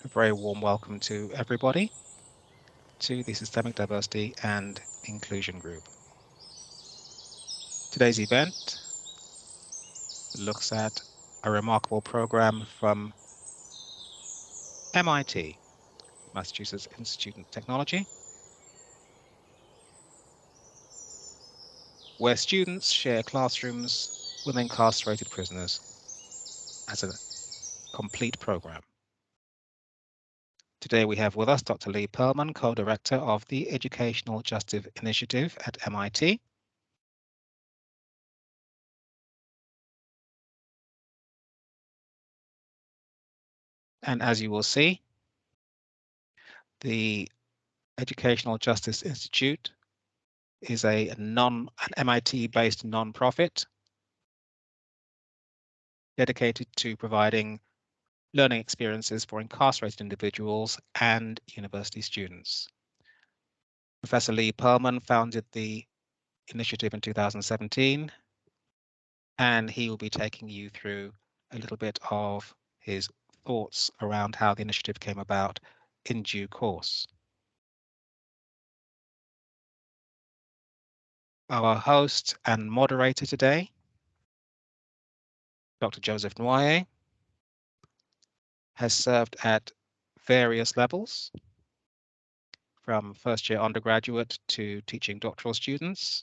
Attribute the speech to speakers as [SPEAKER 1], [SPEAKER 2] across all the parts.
[SPEAKER 1] A very warm welcome to everybody to the Systemic Diversity and Inclusion Group. Today's event looks at a remarkable program from MIT, Massachusetts Institute of Technology, where students share classrooms with incarcerated prisoners as a complete program. Today we have with us Dr. Lee Perlman, co-director of the Educational Justice Initiative at MIT. And as you will see, the Educational Justice Institute is an MIT-based nonprofit dedicated to providing learning experiences for incarcerated individuals and university students. Professor Lee Perlman founded the initiative in 2017, and he will be taking you through a little bit of his thoughts around how the initiative came about in due course. Our host and moderator today, Dr. Joseph Nwoye, has served at various levels, from first-year undergraduate to teaching doctoral students,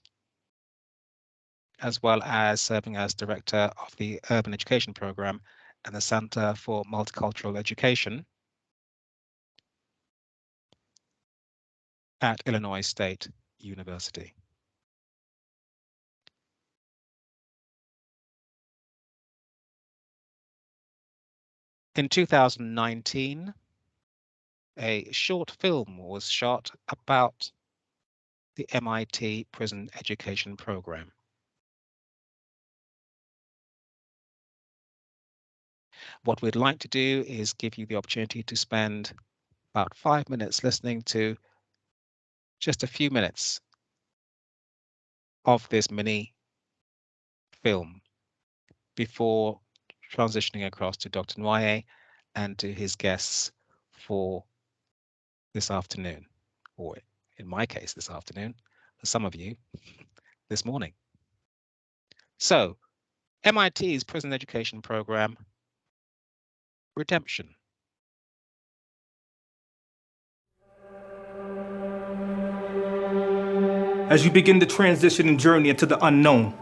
[SPEAKER 1] as well as serving as director of the Urban Education Program and the Center for Multicultural Education at Illinois State University. In 2019, a short film was shot about the MIT Prison Education Program. What we'd like to do is give you the opportunity to spend about 5 minutes listening to just a few minutes of this mini film before transitioning across to Dr. Nwoye and to his guests for this afternoon, or in my case this afternoon, for some of you, this morning. So, MIT's Prison Education Program, Redemption.
[SPEAKER 2] As you begin the transition and journey into the unknown,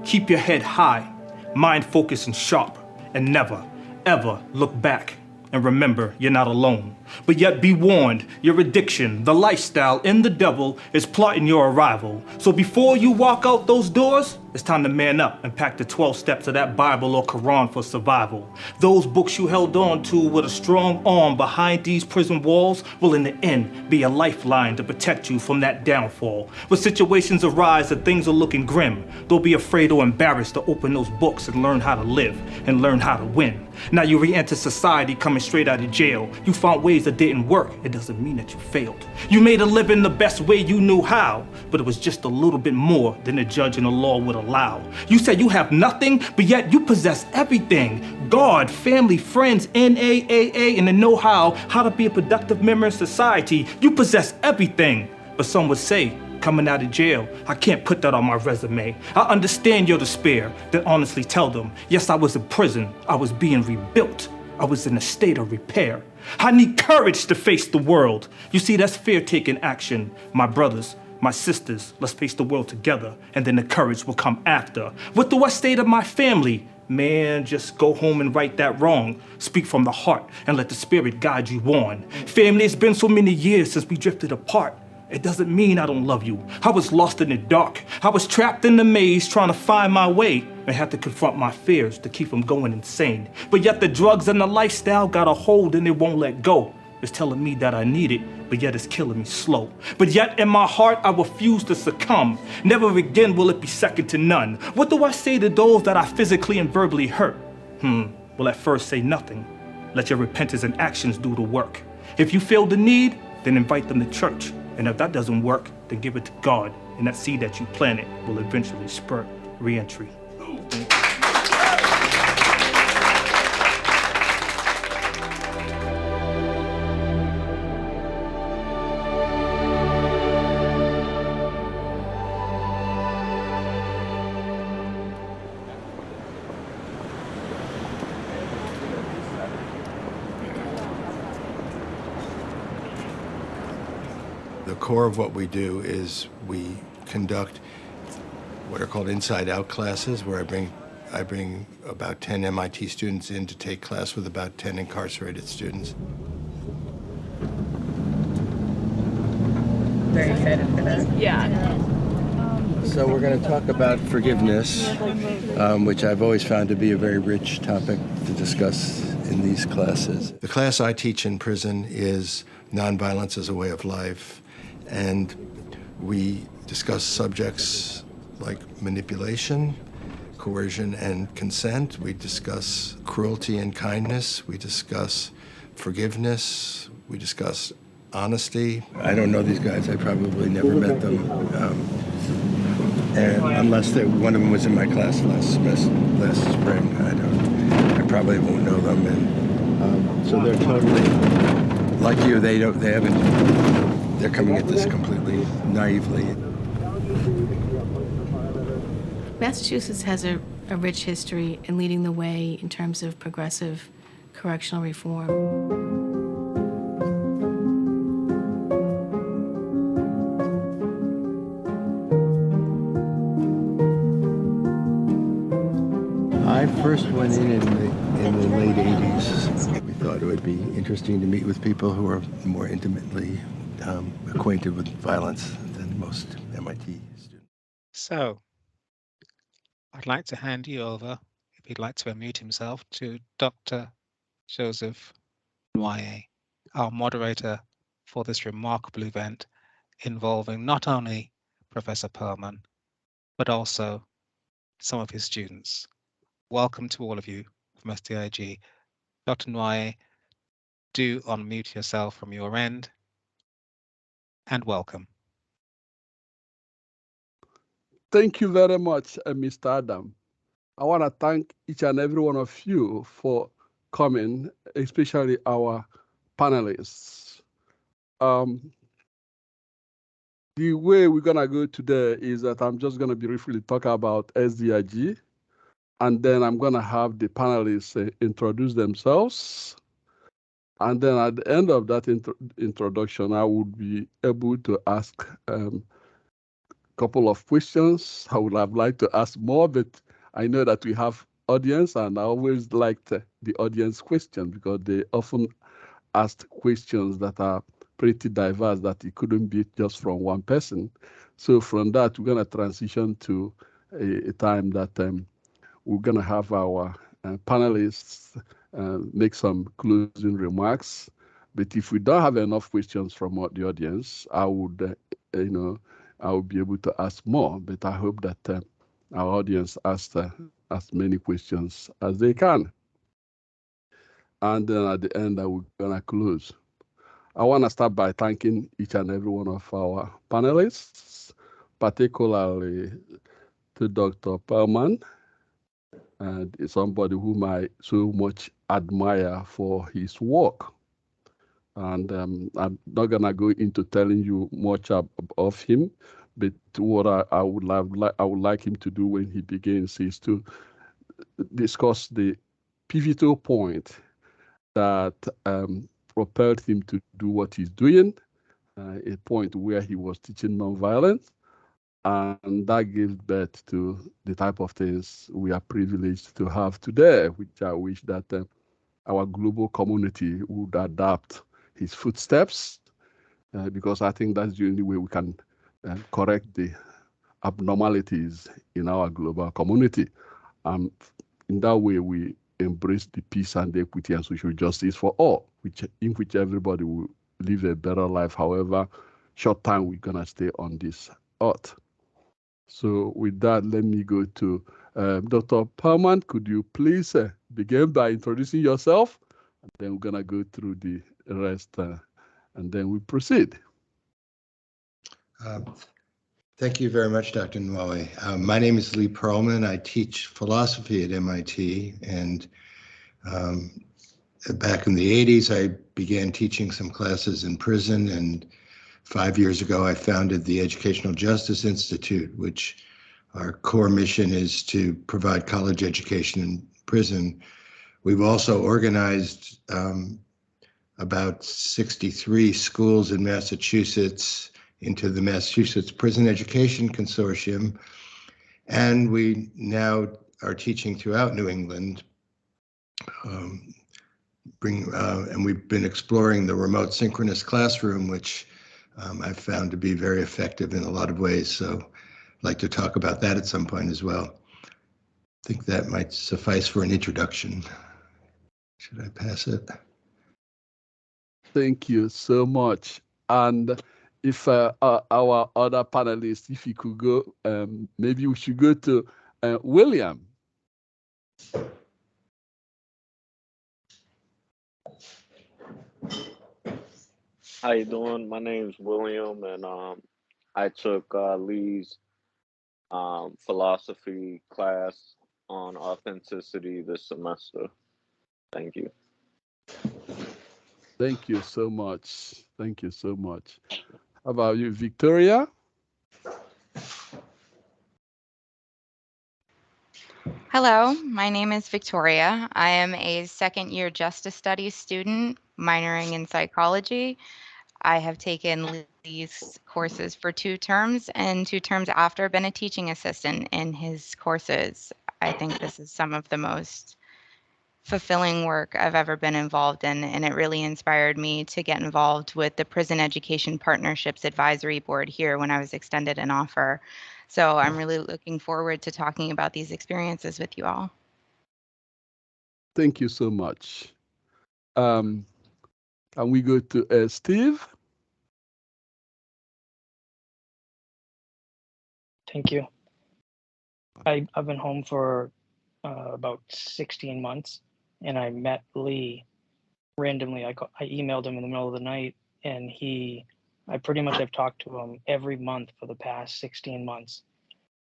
[SPEAKER 2] keep your head high, mind focused and sharp, and never, ever look back. And remember, you're not alone. But yet be warned, your addiction, the lifestyle, and the devil is plotting your arrival. So before you walk out those doors, it's time to man up and pack the 12 steps of that Bible or Quran for survival. Those books you held on to with a strong arm behind these prison walls will in the end be a lifeline to protect you from that downfall. When situations arise that things are looking grim, don't be afraid or embarrassed to open those books and learn how to live and learn how to win. Now you re-enter society coming straight out of jail. You found ways that didn't work. It doesn't mean that you failed. You made a living the best way you knew how, but it was just a little bit more than the judge and the law would allow. You said you have nothing, but yet you possess everything. God, family, friends, NAAA, and the know-how to be a productive member in society. You possess everything. But some would say, coming out of jail, I can't put that on my resume. I understand your despair, then honestly tell them, yes, I was in prison. I was being rebuilt. I was in a state of repair. I need courage to face the world. You see, that's fear taking action. My brothers, my sisters, let's face the world together, and then the courage will come after. What do I say to my family? Man, just go home and right that wrong. Speak from the heart and let the spirit guide you on. Family, it's been so many years since we drifted apart. It doesn't mean I don't love you. I was lost in the dark. I was trapped in the maze trying to find my way and had to confront my fears to keep from going insane. But yet the drugs and the lifestyle got a hold and it won't let go. It's telling me that I need it, but yet it's killing me slow. But yet in my heart, I refuse to succumb. Never again will it be second to none. What do I say to those that I physically and verbally hurt? Well, at first say nothing. Let your repentance and actions do the work. If you feel the need, then invite them to church. And if that doesn't work, then give it to God. And that seed that you planted will eventually spur re-entry.
[SPEAKER 3] core of what we do is we conduct what are called inside-out classes, where I bring about 10 MIT students in to take class with about 10 incarcerated students.
[SPEAKER 4] Very excited for that. Yeah.
[SPEAKER 3] So we're going to talk about forgiveness, which I've always found to be a very rich topic to discuss in these classes. The class I teach in prison is Nonviolence as a Way of Life, and we discuss subjects like manipulation, coercion and consent. We discuss cruelty and kindness. We discuss forgiveness. We discuss honesty. I don't know these guys. I probably never met them. And unless one of them was in my class last spring, I probably won't know them. And so they're totally like you. They're coming at this completely naively.
[SPEAKER 5] Massachusetts has a rich history in leading the way in terms of progressive correctional reform.
[SPEAKER 3] I first went in the late 80s. We thought it would be interesting to meet with people who are more intimately acquainted with violence than most MIT students.
[SPEAKER 1] So, I'd like to hand you over, if he'd like to unmute himself, to Dr. Joseph Nwoye, our moderator for this remarkable event involving not only Professor Perlman, but also some of his students. Welcome to all of you from SDIG. Dr. Nwoye, do unmute yourself from your end, and welcome.
[SPEAKER 6] Thank you very much, Mr. Adam. I want to thank each and every one of you for coming, especially our panelists. The way we're going to go today is that I'm just going to briefly talk about SDIG, and then I'm going to have the panelists introduce themselves. And then at the end of that introduction, I would be able to ask couple of questions. I would have liked to ask more, but I know that we have audience, and I always liked the audience question because they often asked questions that are pretty diverse, that it couldn't be just from one person. So from that, we're going to transition to a time that we're going to have our panelists make some closing remarks. But if we don't have enough questions from the audience, I would, I will be able to ask more, but I hope that our audience asks as many questions as they can. And then at the end, we're going to close. I want to start by thanking each and every one of our panelists, particularly to Dr. Perlman, and somebody whom I so much admire for his work. And I'm not gonna go into telling you much of him, but what I would like him to do when he begins is to discuss the pivotal point that propelled him to do what he's doing, a point where he was teaching nonviolence, and that gives birth to the type of things we are privileged to have today, which I wish that our global community would adapt his footsteps, because I think that's the only way we can correct the abnormalities in our global community. In that way, we embrace the peace and the equity and social justice for all, in which everybody will live a better life, however short time we're going to stay on this earth. So with that, let me go to Dr. Perlman. Could you please begin by introducing yourself? And then we're going to go through the rest, and then we proceed.
[SPEAKER 3] Thank you very much, Dr. Nwoye. My name is Lee Perlman. I teach philosophy at MIT, and back in the 80s, I began teaching some classes in prison, and 5 years ago, I founded the Educational Justice Institute, which our core mission is to provide college education in prison. We've also organized about 63 schools in Massachusetts into the Massachusetts Prison Education Consortium. And we now are teaching throughout New England. And we've been exploring the remote synchronous classroom, which I've found to be very effective in a lot of ways. So I'd like to talk about that at some point as well. I think that might suffice for an introduction. Should I pass it?
[SPEAKER 6] Thank you so much. And if our other panelists, if you could go, maybe we should go to William.
[SPEAKER 7] How you doing? My name's William, and I took Lee's philosophy class on authenticity this semester. Thank you.
[SPEAKER 6] Thank you so much. Thank you so much. How about you, Victoria?
[SPEAKER 8] Hello, my name is Victoria. I am a second-year Justice Studies student minoring in psychology. I have taken Lee's courses for 2 terms, and 2 terms after been a teaching assistant in his courses. I think this is some of the most fulfilling work I've ever been involved in, and it really inspired me to get involved with the Prison Education Partnerships Advisory Board here when I was extended an offer. So I'm really looking forward to talking about these experiences with you all.
[SPEAKER 6] Thank you so much. Can we go to Steve?
[SPEAKER 9] Thank you. I've been home for about 16 months, and I met Lee randomly. I emailed him in the middle of the night, and I pretty much have talked to him every month for the past 16 months.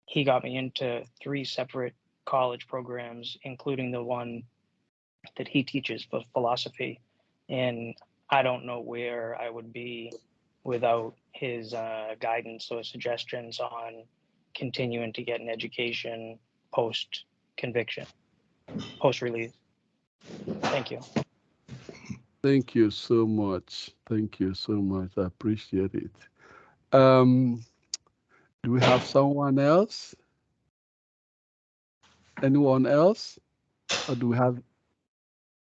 [SPEAKER 9] He got me into 3 separate college programs, including the one that he teaches for philosophy. And I don't know where I would be without his guidance or suggestions on continuing to get an education post-conviction, post-release. Thank you.
[SPEAKER 6] Thank you so much. Thank you so much. I appreciate it. Do we have someone else? Anyone else? Or do we have?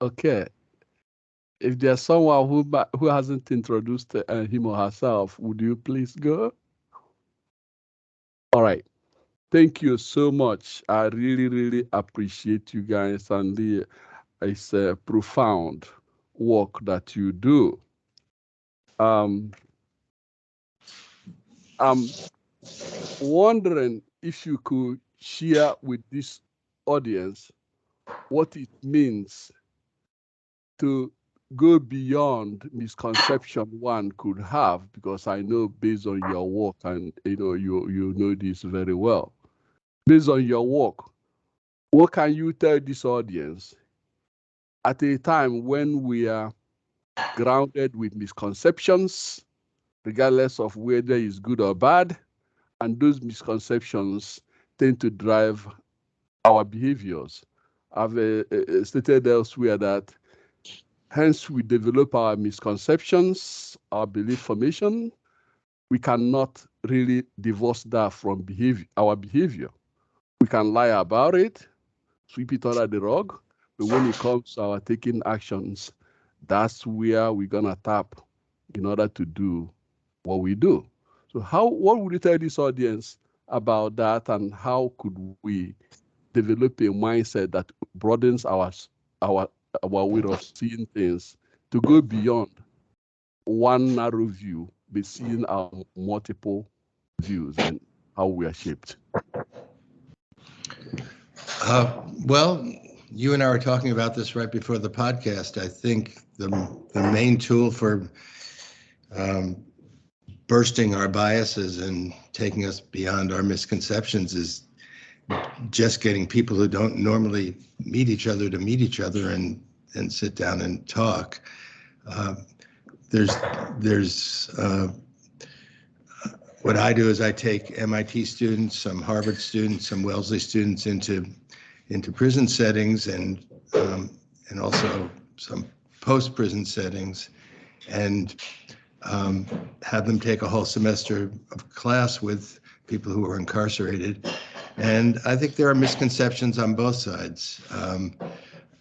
[SPEAKER 6] Okay. If there's someone who hasn't introduced him or herself, would you please go? All right. Thank you so much. I really, really appreciate you guys, and it's a profound work that you do. I'm wondering if you could share with this audience what it means to go beyond misconception one could have, because I know based on your work, and you know this very well. Based on your work, what can you tell this audience at a time when we are grounded with misconceptions, regardless of whether it's good or bad, and those misconceptions tend to drive our behaviors? I've stated elsewhere that hence we develop our misconceptions, our belief formation. We cannot really divorce that from our behavior. We can lie about it, sweep it under the rug, but when it comes to our taking actions, that's where we're gonna tap in order to do what we do. So what would you tell this audience about that, and how could we develop a mindset that broadens our way of seeing things to go beyond one narrow view, but seeing our multiple views and how we are shaped?
[SPEAKER 3] Well, you and I were talking about this right before the podcast. I think the main tool for bursting our biases and taking us beyond our misconceptions is just getting people who don't normally meet each other to meet each other and sit down and talk. What I do is I take M.I.T. students, some Harvard students, some Wellesley students into prison settings and also some post-prison settings, and have them take a whole semester of class with people who are incarcerated. And I think there are misconceptions on both sides.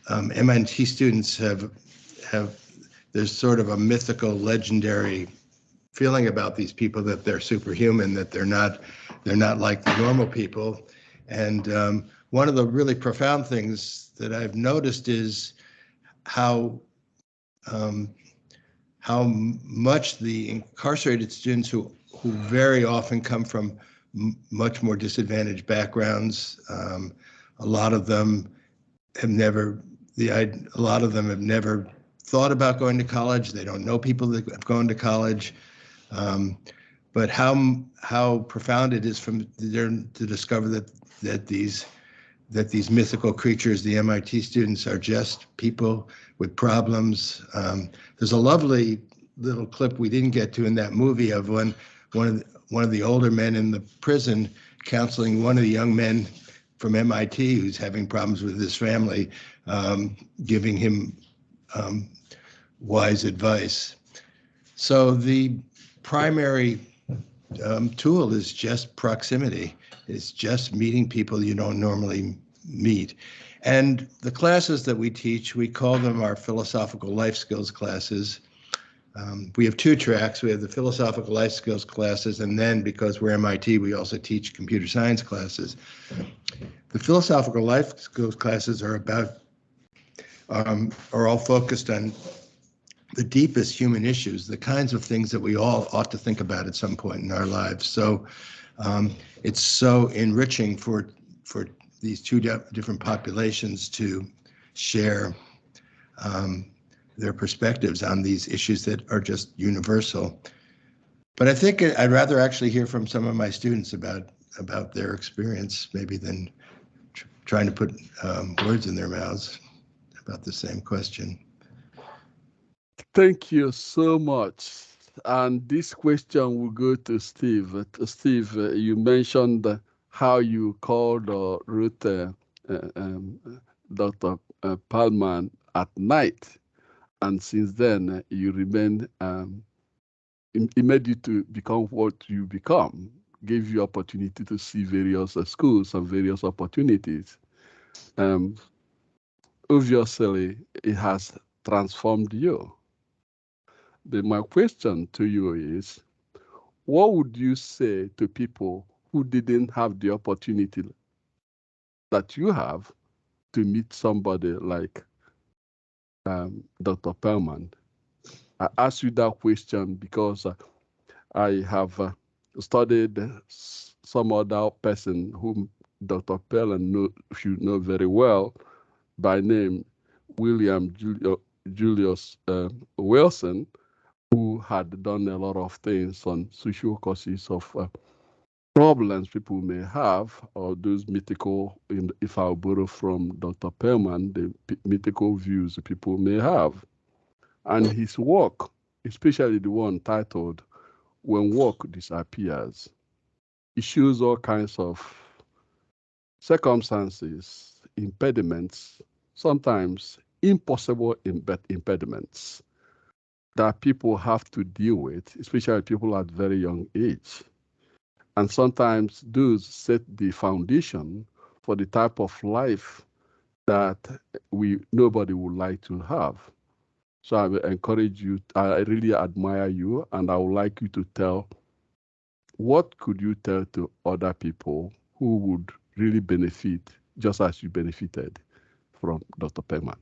[SPEAKER 3] M.I.T. students have there's sort of a mythical, legendary feeling about these people that they're superhuman, that they're not like the normal people. And one of the really profound things that I've noticed is how much the incarcerated students who very often come from much more disadvantaged backgrounds, a lot of them have never thought about going to college. They don't know people that have gone to college. But how profound it is from there to discover that these mythical creatures, the M.I.T. students, are just people with problems. There's a lovely little clip we didn't get to in that movie of one of the older men in the prison counseling one of the young men from M.I.T. who's having problems with his family, giving him wise advice. So the primary tool is just proximity. It's just meeting people you don't normally meet. And the classes that we teach, we call them our philosophical life skills classes. We have two tracks. We have the philosophical life skills classes, and then because we're MIT, we also teach computer science classes. The philosophical life skills classes are all focused on the deepest human issues, the kinds of things that we all ought to think about at some point in our lives. So it's so enriching for these two different populations to share their perspectives on these issues that are just universal. But I think I'd rather actually hear from some of my students about their experience, maybe than trying to put words in their mouths about the same question.
[SPEAKER 6] Thank you so much. And this question will go to Steve. Steve, you mentioned how you called or wrote Dr. Perlman at night. And since then, you remain, it made you to become what you become, gave you opportunity to see various schools and various opportunities. Obviously, it has transformed you. My question to you is, what would you say to people who didn't have the opportunity that you have to meet somebody like Dr. Perlman? I ask you that question because I have studied some other person whom Dr. Perlman should know very well by name, William Julius Wilson, who had done a lot of things on social causes of problems people may have, or those mythical, if I borrow from Dr. Perlman, the mythical views people may have. And his work, especially the one titled When Work Disappears, it shows all kinds of circumstances, impediments, sometimes impossible impediments that people have to deal with, especially people at very young age. And sometimes those set the foundation for the type of life that nobody would like to have. So I will encourage you, I really admire you, and I would like you to tell, what could you tell to other people who would really benefit, just as you benefited from Dr. Perlman?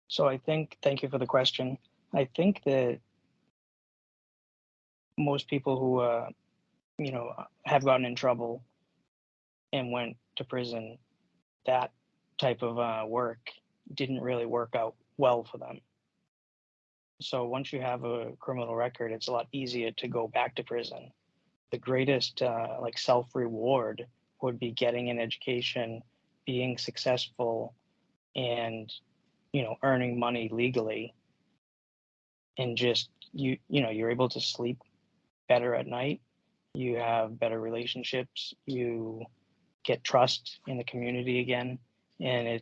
[SPEAKER 9] So thank you for the question. I think that most people who, have gotten in trouble and went to prison, that type of work didn't really work out well for them. So once you have a criminal record, it's a lot easier to go back to prison. The greatest self-reward would be getting an education, being successful, and earning money legally, and just you're able to sleep better at night, you have better relationships, you get trust in the community again, and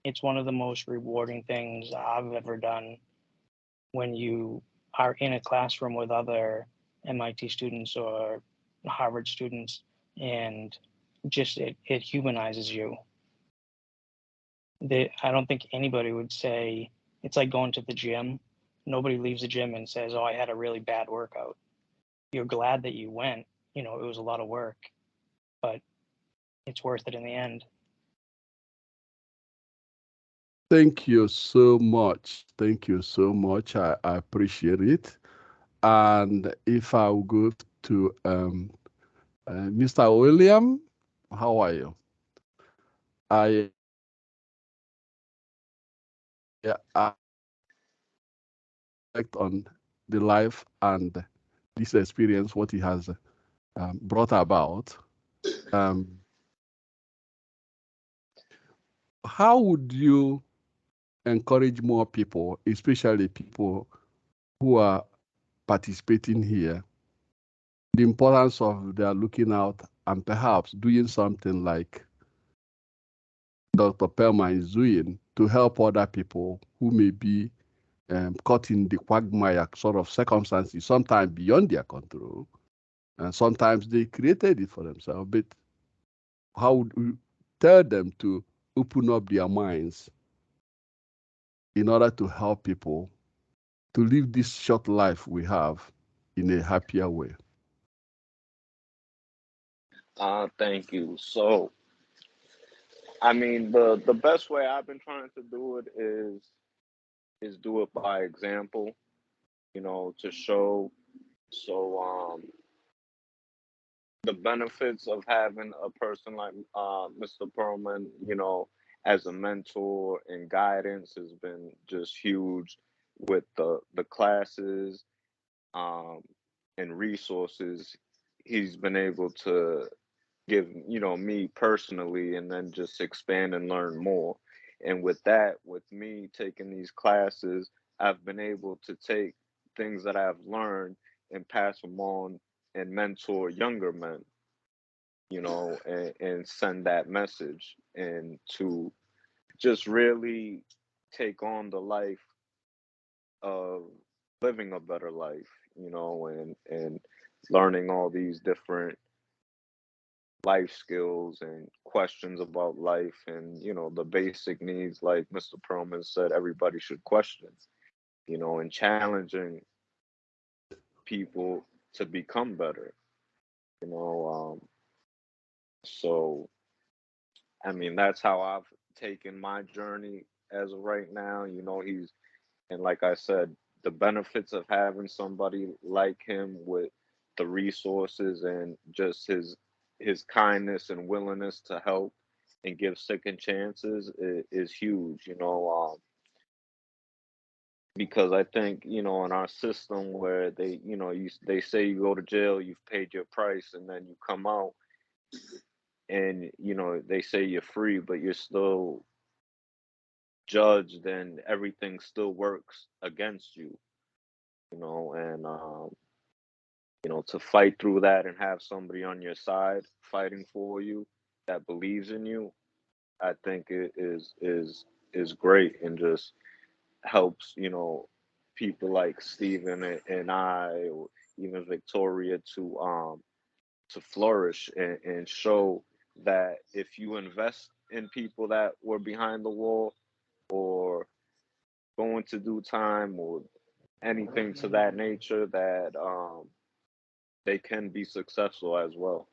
[SPEAKER 9] It's one of the most rewarding things I've ever done when you are in a classroom with other MIT students or Harvard students, and just it humanizes you. I don't think anybody would say it's like going to the gym. Nobody leaves the gym and says, "Oh, I had a really bad workout." You're glad that you went. You know, it was a lot of work, but it's worth it in the end.
[SPEAKER 6] Thank you so much. Thank you so much. I appreciate it. And if I will go to Mr. William, how are you? I reflect on the life and this experience, what he has brought about. How would you encourage more people, especially people who are participating here, the importance of their looking out and perhaps doing something like Dr. Perlman is doing to help other people who may be caught in the quagmire sort of circumstances, sometimes beyond their control, and sometimes they created it for themselves. But how would we tell them to open up their minds in order to help people to live this short life we have in a happier way?
[SPEAKER 7] Thank you. So, I mean, the best way I've been trying to do it is do it by example, you know, to show. So, the benefits of having a person like Mr. Perlman, you know, as a mentor and guidance has been just huge with the classes um, and resources he's been able to give, you know, me personally, and then just expand and learn more. And with that, with me taking these classes, I've been able to take things that I've learned and pass them on and mentor younger men, you know, and send that message and to just really take on the life of living a better life, you know, and learning all these different life skills and questions about life and, you know, the basic needs, like Mr. Perlman said, everybody should question, you know, and challenging people to become better, you know. So I mean, that's how I've taken my journey as of right now. You know, and like I said, the benefits of having somebody like him with the resources and just his kindness and willingness to help and give second chances is huge, you know. Because I think, you know, in our system where they, you know, they say you go to jail, you've paid your price, and then you come out and, you know, they say you're free, but you're still judged and everything still works against you, you know. And you know, to fight through that and have somebody on your side fighting for you that believes in you, I think it is great and just helps, you know, people like Stephen and I, or even Victoria to flourish and show that if you invest in people that were behind the wall or going to do time or anything to that nature, that they can be successful as well.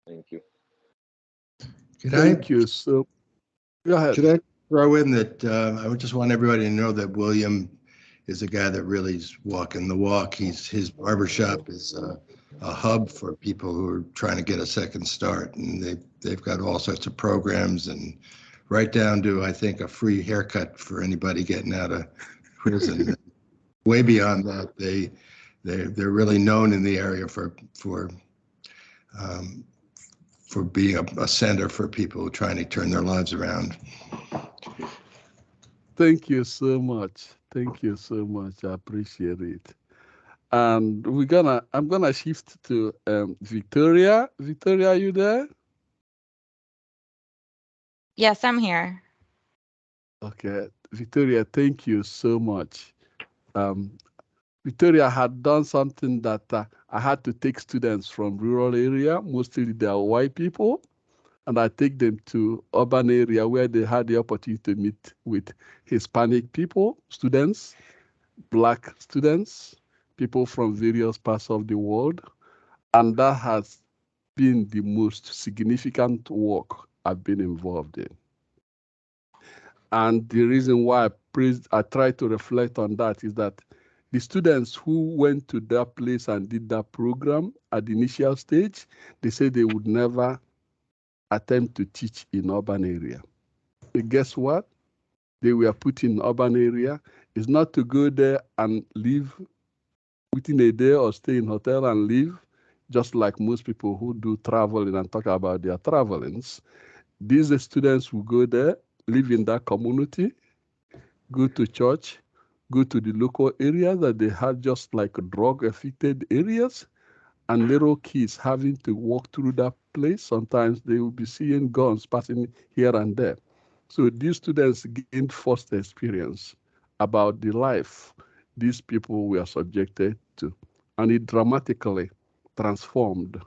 [SPEAKER 7] Thank you.
[SPEAKER 6] Thank you. So, go ahead.
[SPEAKER 3] Should I throw in that I would just want everybody to know that William is a guy that really is walking the walk. His barbershop is a hub for people who are trying to get a second start, and they've got all sorts of programs, and right down to, I think, a free haircut for anybody getting out of prison. Way beyond that, they're really known in the area for being a center for people trying to turn their lives around.
[SPEAKER 6] Thank you so much. Thank you so much. I appreciate it. And I'm gonna shift to Victoria. Victoria, are you there?
[SPEAKER 8] Yes, I'm here.
[SPEAKER 6] Okay, Victoria, thank you so much. Victoria had done something that I had to take students from rural area, mostly they are white people, and I take them to urban area where they had the opportunity to meet with Hispanic people, students, Black students, people from various parts of the world. And that has been the most significant work I've been involved in. And the reason why I try to reflect on that is that the students who went to that place and did that program at the initial stage, they said they would never attempt to teach in urban area. But guess what? They were put in urban area. It's not to go there and live within a day or stay in hotel and live, just like most people who do traveling and talk about their travelings. These students will go there, live in that community, go to church, go to the local area that they had just like drug-affected areas, and little kids having to walk through that place. Sometimes they will be seeing guns passing here and there. So these students gained first experience about the life these people were subjected to. And it dramatically transformed.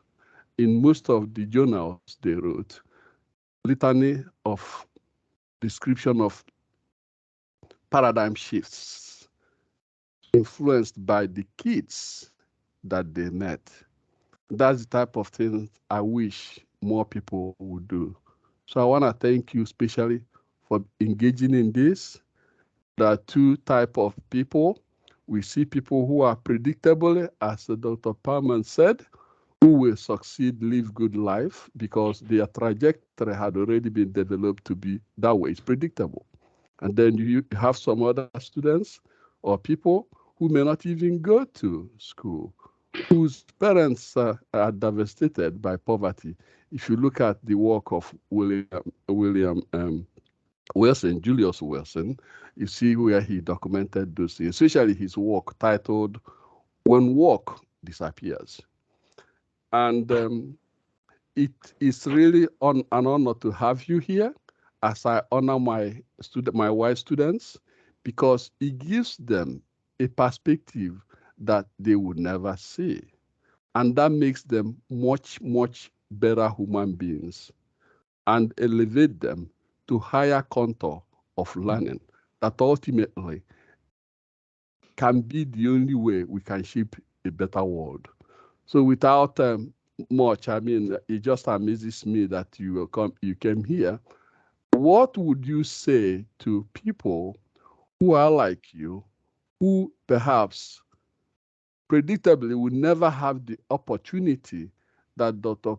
[SPEAKER 6] In most of the journals they wrote, litany of description of paradigm shifts influenced by the kids that they met. That's the type of thing I wish more people would do. So I want to thank you especially for engaging in this. There are two types of people. We see people who are predictable, as Dr. Perlman said, who will succeed, live good life because their trajectory had already been developed to be that way. It's predictable. And then you have some other students or people who may not even go to school, whose parents are devastated by poverty. If you look at the work of William Wilson, Julius Wilson, you see where he documented those things, especially his work titled When Work Disappears. And it is really an honor to have you here as I honor my white students, because it gives them a perspective that they would never see. And that makes them much, much better human beings and elevate them to higher contour of learning that ultimately can be the only way we can shape a better world. So without much, I mean, it just amazes me that you came here. What would you say to people who are like you, who perhaps predictably would never have the opportunity that Dr.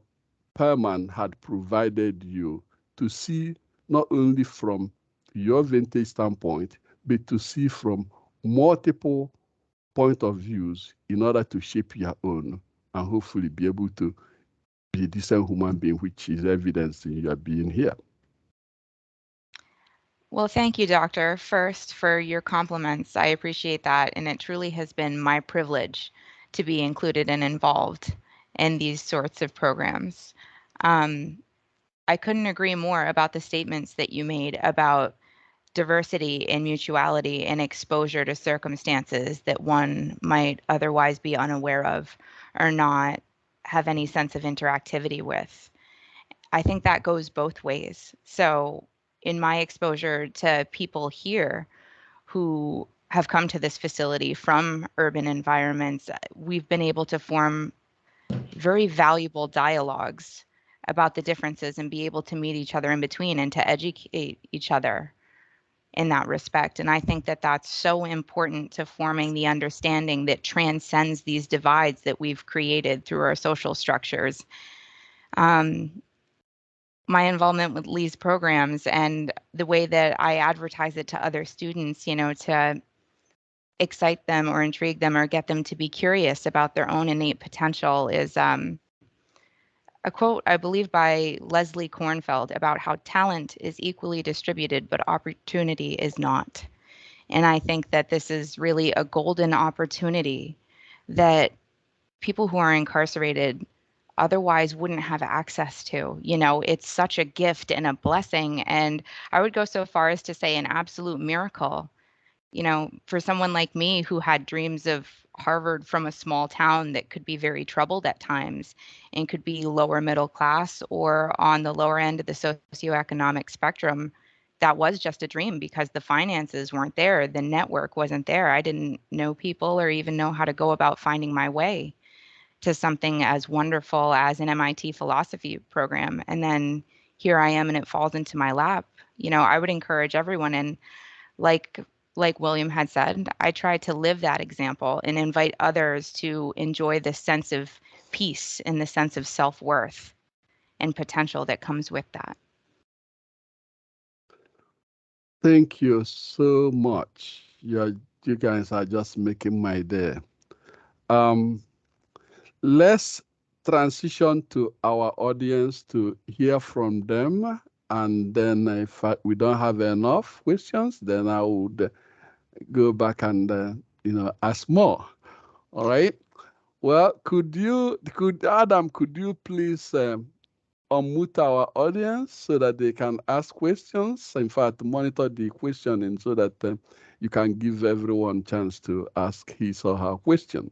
[SPEAKER 6] Perlman had provided you to see not only from your vintage standpoint, but to see from multiple point of views in order to shape your own and hopefully be able to be a decent human being, which is evidence in your being here.
[SPEAKER 8] Well, thank you, Doctor, first for your compliments. I appreciate that. And it truly has been my privilege to be included and involved in these sorts of programs. I couldn't agree more about the statements that you made about diversity and mutuality and exposure to circumstances that one might otherwise be unaware of or not have any sense of interactivity with. I think that goes both ways. So in my exposure to people here who have come to this facility from urban environments, we've been able to form very valuable dialogues about the differences and be able to meet each other in between and to educate each other in that respect. And I think that that's so important to forming the understanding that transcends these divides that we've created through our social structures. My involvement with Lee's programs and the way that I advertise it to other students, to excite them or intrigue them or get them to be curious about their own innate potential is a quote, I believe, by Leslie Kornfeld about how talent is equally distributed, but opportunity is not. And I think that this is really a golden opportunity that people who are incarcerated otherwise wouldn't have access to. You know, it's such a gift and a blessing. And I would go so far as to say an absolute miracle. You know, for someone like me who had dreams of Harvard from a small town that could be very troubled at times and could be lower middle class or on the lower end of the socioeconomic spectrum, that was just a dream because the finances weren't there, the network wasn't there. I didn't know people or even know how to go about finding my way to something as wonderful as an MIT philosophy program. And then here I am and it falls into my lap. You know, I would encourage everyone, and like William had said, I try to live that example and invite others to enjoy the sense of peace and the sense of self-worth and potential that comes with that.
[SPEAKER 6] Thank you so much. You guys are just making my day. Let's transition to our audience to hear from them. And then if we don't have enough questions, then I would go back and ask more. All right. Well, could Adam, could you please unmute our audience so that they can ask questions? In fact, monitor the questioning so that you can give everyone a chance to ask his or her question.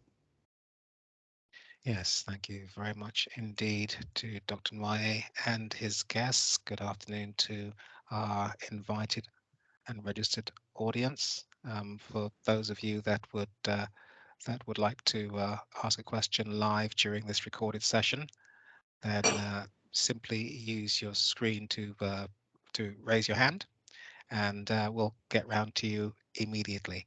[SPEAKER 1] Yes, thank you very much indeed to Dr. Nwoye and his guests. Good afternoon to our invited and registered audience. For those of you that would like to ask a question live during this recorded session, then simply use your screen to raise your hand, and we'll get round to you immediately.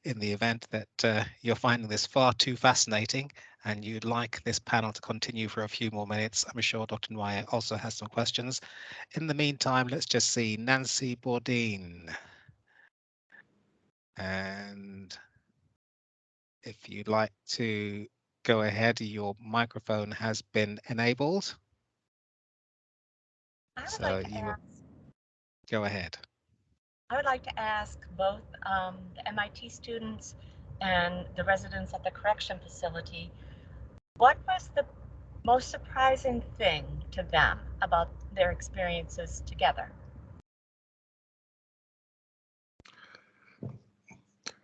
[SPEAKER 1] In the event that you're finding this far too fascinating and you'd like this panel to continue for a few more minutes, I'm sure Dr. Nwoye also has some questions. In the meantime, let's just see Nancy Bourdin. And if you'd like to go ahead, your microphone has been enabled. So you go ahead.
[SPEAKER 10] I would like to ask both the MIT students and the residents at the correction facility, what was the most surprising thing to them about their experiences together?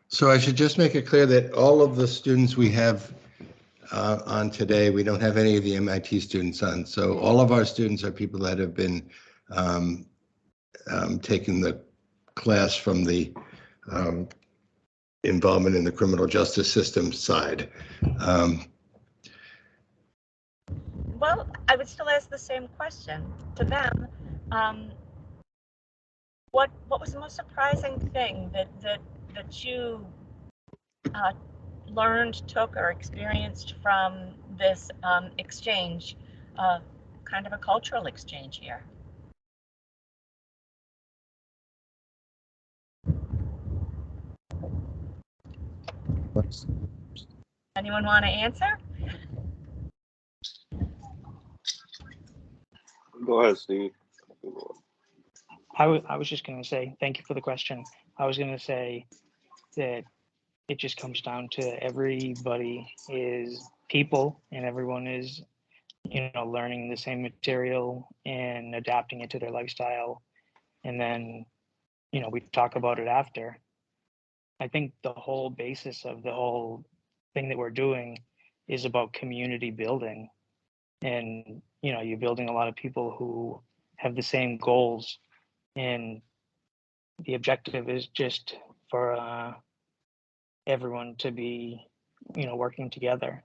[SPEAKER 3] So I should just make it clear that all of the students we have on today, we don't have any of the MIT students on. So all of our students are people that have been taking the class from the involvement in the criminal justice system side.
[SPEAKER 10] Well, I would still ask the same question to them. What was the most surprising thing that you learned, took, or experienced from this exchange, kind of a cultural exchange here? Anyone want to answer?
[SPEAKER 7] Go ahead, Steve.
[SPEAKER 9] I was just going to say, thank you for the question. I was going to say that it just comes down to everybody is people and everyone is, learning the same material and adapting it to their lifestyle. And then, we talk about it after. I think the whole basis of the whole thing that we're doing is about community building. And, you're building a lot of people who have the same goals. And the objective is just for everyone to be, working together.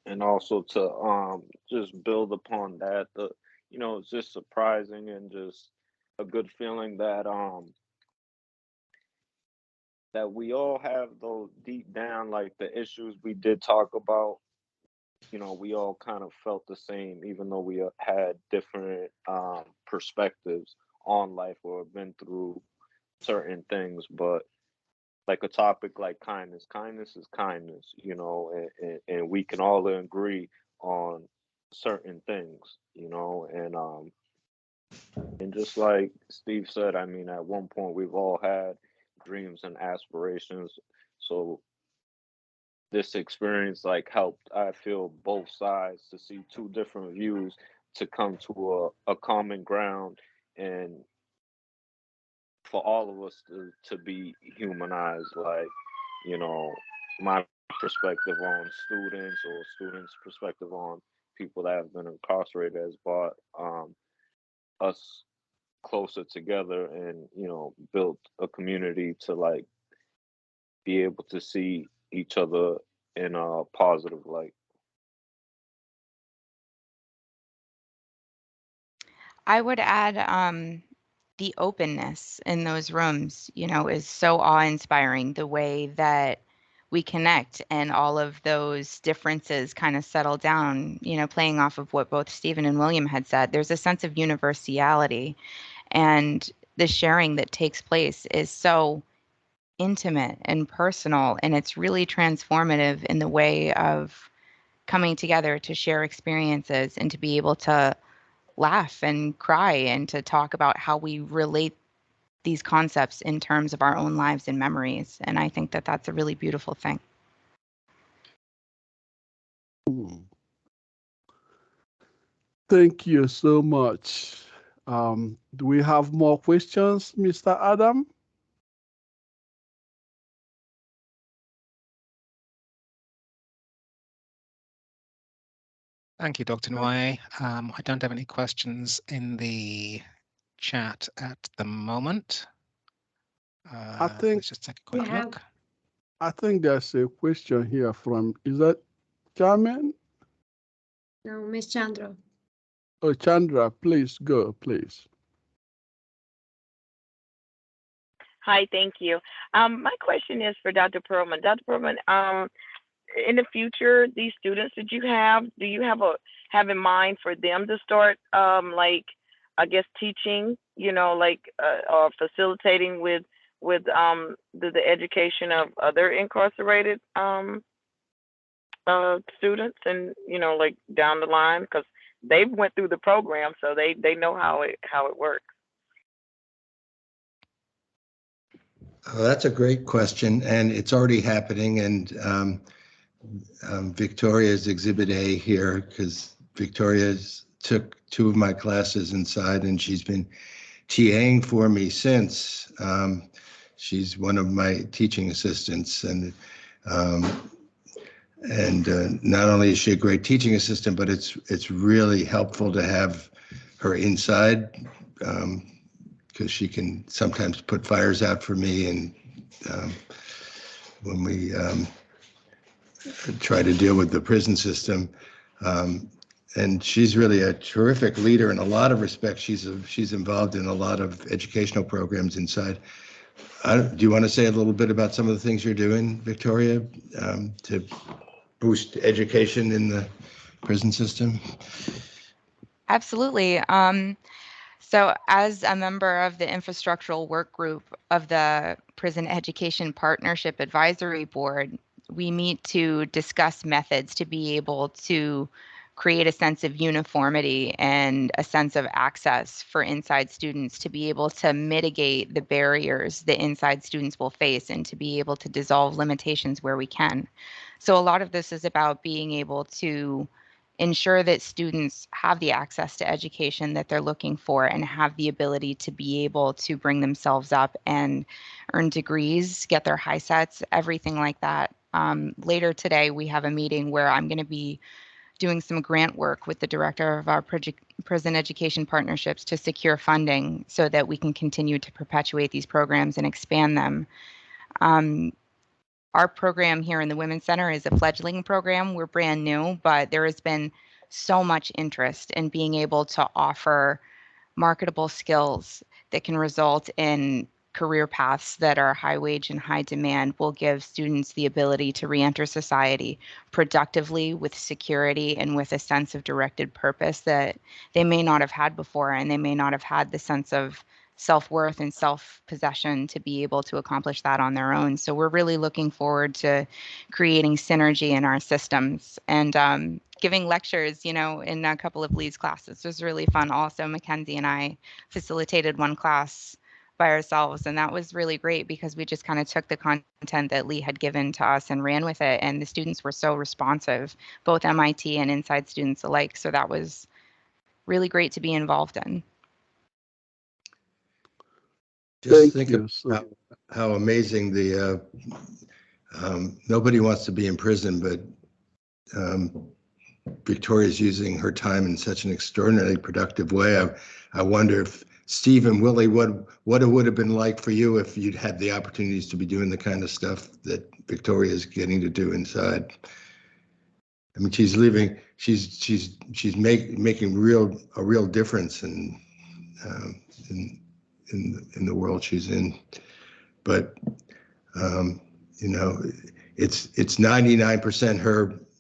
[SPEAKER 7] And also to just build upon that, it's just surprising and just a good feeling that we all have those deep down, like the issues we did talk about, we all kind of felt the same, even though we had different perspectives on life or been through certain things. But like a topic like kindness is kindness, and we can all agree on certain things, and just like Steve said, I mean, at one point we've all had dreams and aspirations. So this experience like helped, I feel, both sides to see two different views to come to a common ground, and for all of us to be humanized, like, you know, my perspective on students or students perspective on people that have been incarcerated has brought us closer together, and built a community to like be able to see each other in a positive light.
[SPEAKER 8] I would add the openness in those rooms, is so awe-inspiring. The way that we connect and all of those differences kind of settle down, playing off of what both Stephen and William had said. There's a sense of universality, and the sharing that takes place is so intimate and personal, and it's really transformative in the way of coming together to share experiences and to be able to laugh and cry and to talk about how we relate these concepts in terms of our own lives and memories. And I think that that's a really beautiful thing.
[SPEAKER 6] Thank you so much. Do we have more questions, Mr. Adam?
[SPEAKER 1] Thank you, Dr. Nwoye. I don't have any questions in the chat at the moment. Let's just take a quick look.
[SPEAKER 6] I think there's a question here from, is that Carmen?
[SPEAKER 11] No, Miss Chandra.
[SPEAKER 6] Oh, Chandra, please go, please.
[SPEAKER 4] Hi, thank you. My question is for Dr. Perlman. Dr. Perlman, in the future, these students that you have, do you have in mind for them to start, like, I guess, teaching, or facilitating with the education of other incarcerated students, and like down the line, because they've went through the program, so they know how it works.
[SPEAKER 3] Oh, that's a great question, and it's already happening. And Victoria's Exhibit A here, because Victoria's took 2 of my classes inside, and she's been TAing for me since. She's one of my teaching assistants, and not only is she a great teaching assistant, but it's really helpful to have her inside, because she can sometimes put fires out for me, and when we try to deal with the prison system. And she's really a terrific leader in a lot of respects. She's involved in a lot of educational programs inside. Do you want to say a little bit about some of the things you're doing, Victoria, to boost education in the prison system?
[SPEAKER 8] Absolutely. So as a member of the infrastructural work group of the Prison Education Partnership Advisory Board, we meet to discuss methods to be able to create a sense of uniformity and a sense of access for inside students, to be able to mitigate the barriers that inside students will face, and to be able to dissolve limitations where we can. So a lot of this is about being able to ensure that students have the access to education that they're looking for, and have the ability to be able to bring themselves up and earn degrees, get their high sets, everything like that. Later today, we have a meeting where I'm going to be doing some grant work with the director of our prison education partnerships to secure funding so that we can continue to perpetuate these programs and expand them. Our program here in the Women's Center is a fledgling program. We're brand new, but there has been so much interest in being able to offer marketable skills that can result in career paths that are high wage and high demand, will give students the ability to reenter society productively, with security, and with a sense of directed purpose that they may not have had before, and they may not have had the sense of self-worth and self-possession to be able to accomplish that on their own. So we're really looking forward to creating synergy in our systems, and giving lectures, in a couple of Lee's classes. It was really fun. Also, Mackenzie and I facilitated one class by ourselves. And that was really great because we just kind of took the content that Lee had given to us and ran with it. And the students were so responsive, both MIT and inside students alike. So that was really great to be involved in.
[SPEAKER 3] Just
[SPEAKER 6] Thank
[SPEAKER 3] think
[SPEAKER 6] you.
[SPEAKER 3] of how amazing the nobody wants to be in prison, but Victoria's using her time in such an extraordinarily productive way. I wonder if Steve and Willie, what it would have been like for you if you'd had the opportunities to be doing the kind of stuff that Victoria's getting to do inside. I mean, she's leaving. She's making a real difference in the world she's in. But you know, it's 99%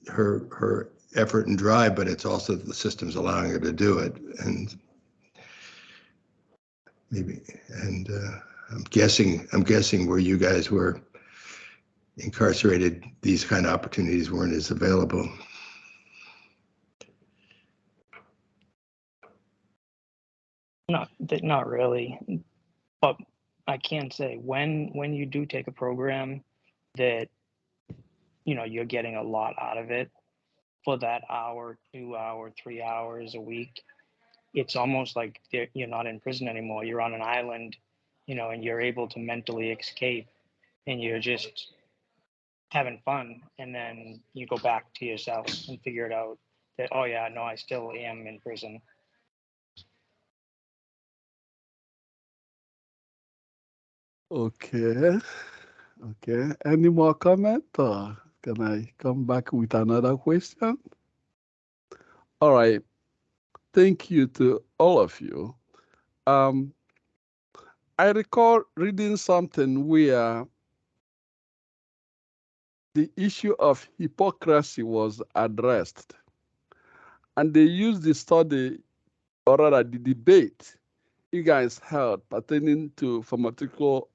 [SPEAKER 3] her effort and drive, but it's also the system's allowing her to do it. And maybe, and I'm guessing where you guys were incarcerated, these kind of opportunities weren't as available.
[SPEAKER 9] Not really, but I can say when you do take a program that you're getting a lot out of it for that hour, 2 hour, 3 hours a week. It's almost like you're not in prison anymore. You're on an island, and you're able to mentally escape, and you're just having fun. And then you go back to yourself and figure it out that, oh yeah, no, I still am in prison.
[SPEAKER 6] Okay. Okay. Any more comment, or can I come back with another question? All right. Thank you to all of you. I recall reading something where the issue of hypocrisy was addressed, and they used the study, or rather the debate you guys held pertaining to pharmaceutical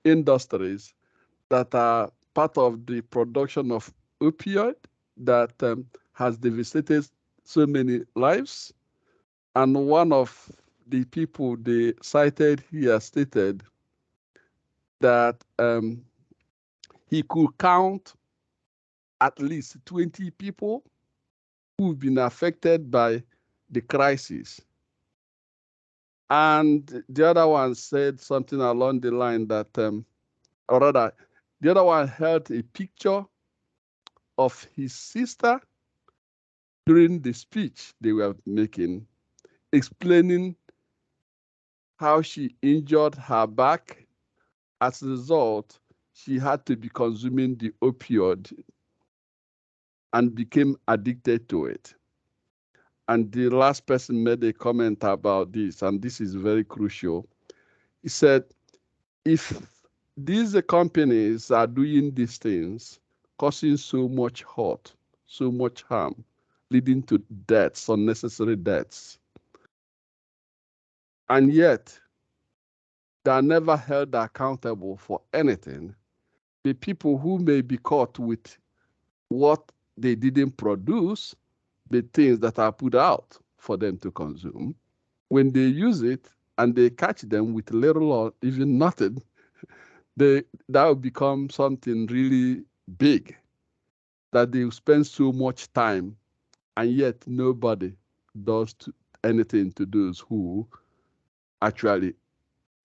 [SPEAKER 6] industries that are part of the production of opioid that has devastated so many lives. And one of the people they cited here stated that he could count at least 20 people who've been affected by the crisis. And the other one said something along the line that, or rather, the other one held a picture of his sister during the speech they were making, explaining how she injured her back. As a result, she had to be consuming the opioid and became addicted to it. And the last person made a comment about this, and this is very crucial. He said, if these companies are doing these things, causing so much hurt, so much harm, leading to deaths, unnecessary deaths, and yet they are never held accountable for anything, the people who may be caught with what they didn't produce, the things that are put out for them to consume, when they use it and they catch them with little or even nothing, that will become something really big, that they spend so much time, and yet nobody does anything to those who actually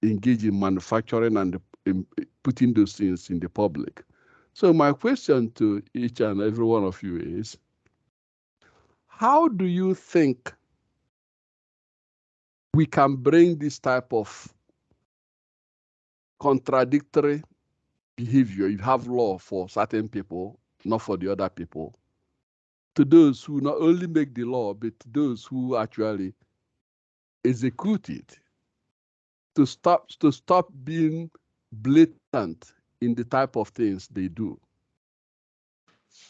[SPEAKER 6] engage in manufacturing and in putting those things in the public. So my question to each and every one of you is, how do you think we can bring this type of contradictory behavior? You have law for certain people, not for the other people, to those who not only make the law, but to those who actually execute it, to stop being blatant in the type of things they do,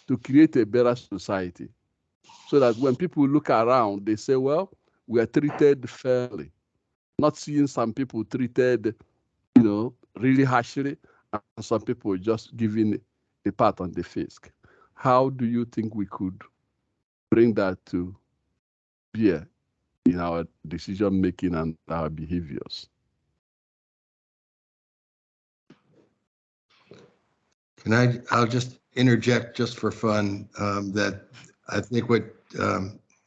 [SPEAKER 6] to create a better society, so that when people look around, they say, well, we are treated fairly, not seeing some people treated, really harshly, and some people just giving a pat on the face. How do you think we could bring that to bear in our decision making and our behaviors?
[SPEAKER 3] And I'll just interject just for fun that I think what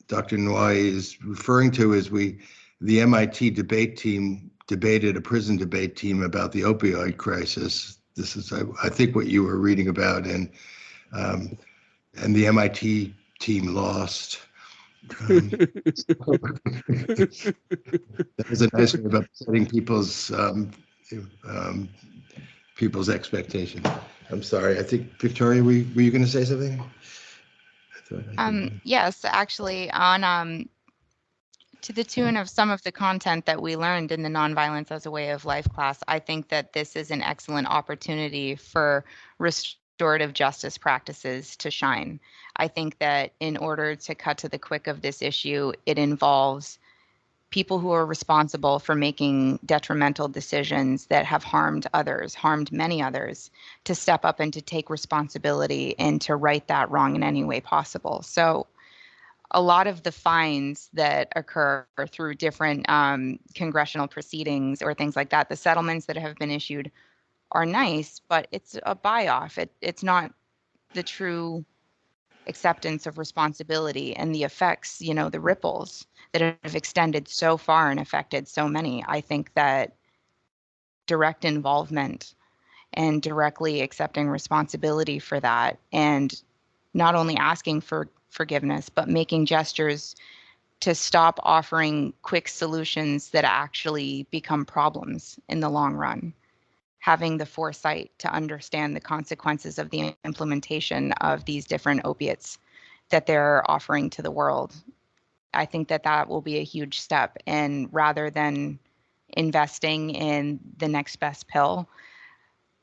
[SPEAKER 3] Dr. Nwoye is referring to is the MIT debate team debated a prison debate team about the opioid crisis. This is, I think, what you were reading about, and the MIT team lost. That was a nice way of upsetting people's expectations. I'm sorry. I think Victoria, were you going to say something?
[SPEAKER 8] Yes, actually, on to the tune of some of the content that we learned in the Nonviolence as a Way of Life class, I think that this is an excellent opportunity for restorative justice practices to shine. I think that in order to cut to the quick of this issue, it involves people who are responsible for making detrimental decisions that have harmed others, harmed many others, to step up and to take responsibility and to right that wrong in any way possible. So a lot of the fines that occur through different congressional proceedings or things like that, the settlements that have been issued are nice, but it's a buy-off. It's not the true acceptance of responsibility and the effects, the ripples that have extended so far and affected so many. I think that direct involvement and directly accepting responsibility for that, and not only asking for forgiveness, but making gestures to stop offering quick solutions that actually become problems in the long run. Having the foresight to understand the consequences of the implementation of these different opiates that they're offering to the world. I think that that will be a huge step. And rather than investing in the next best pill,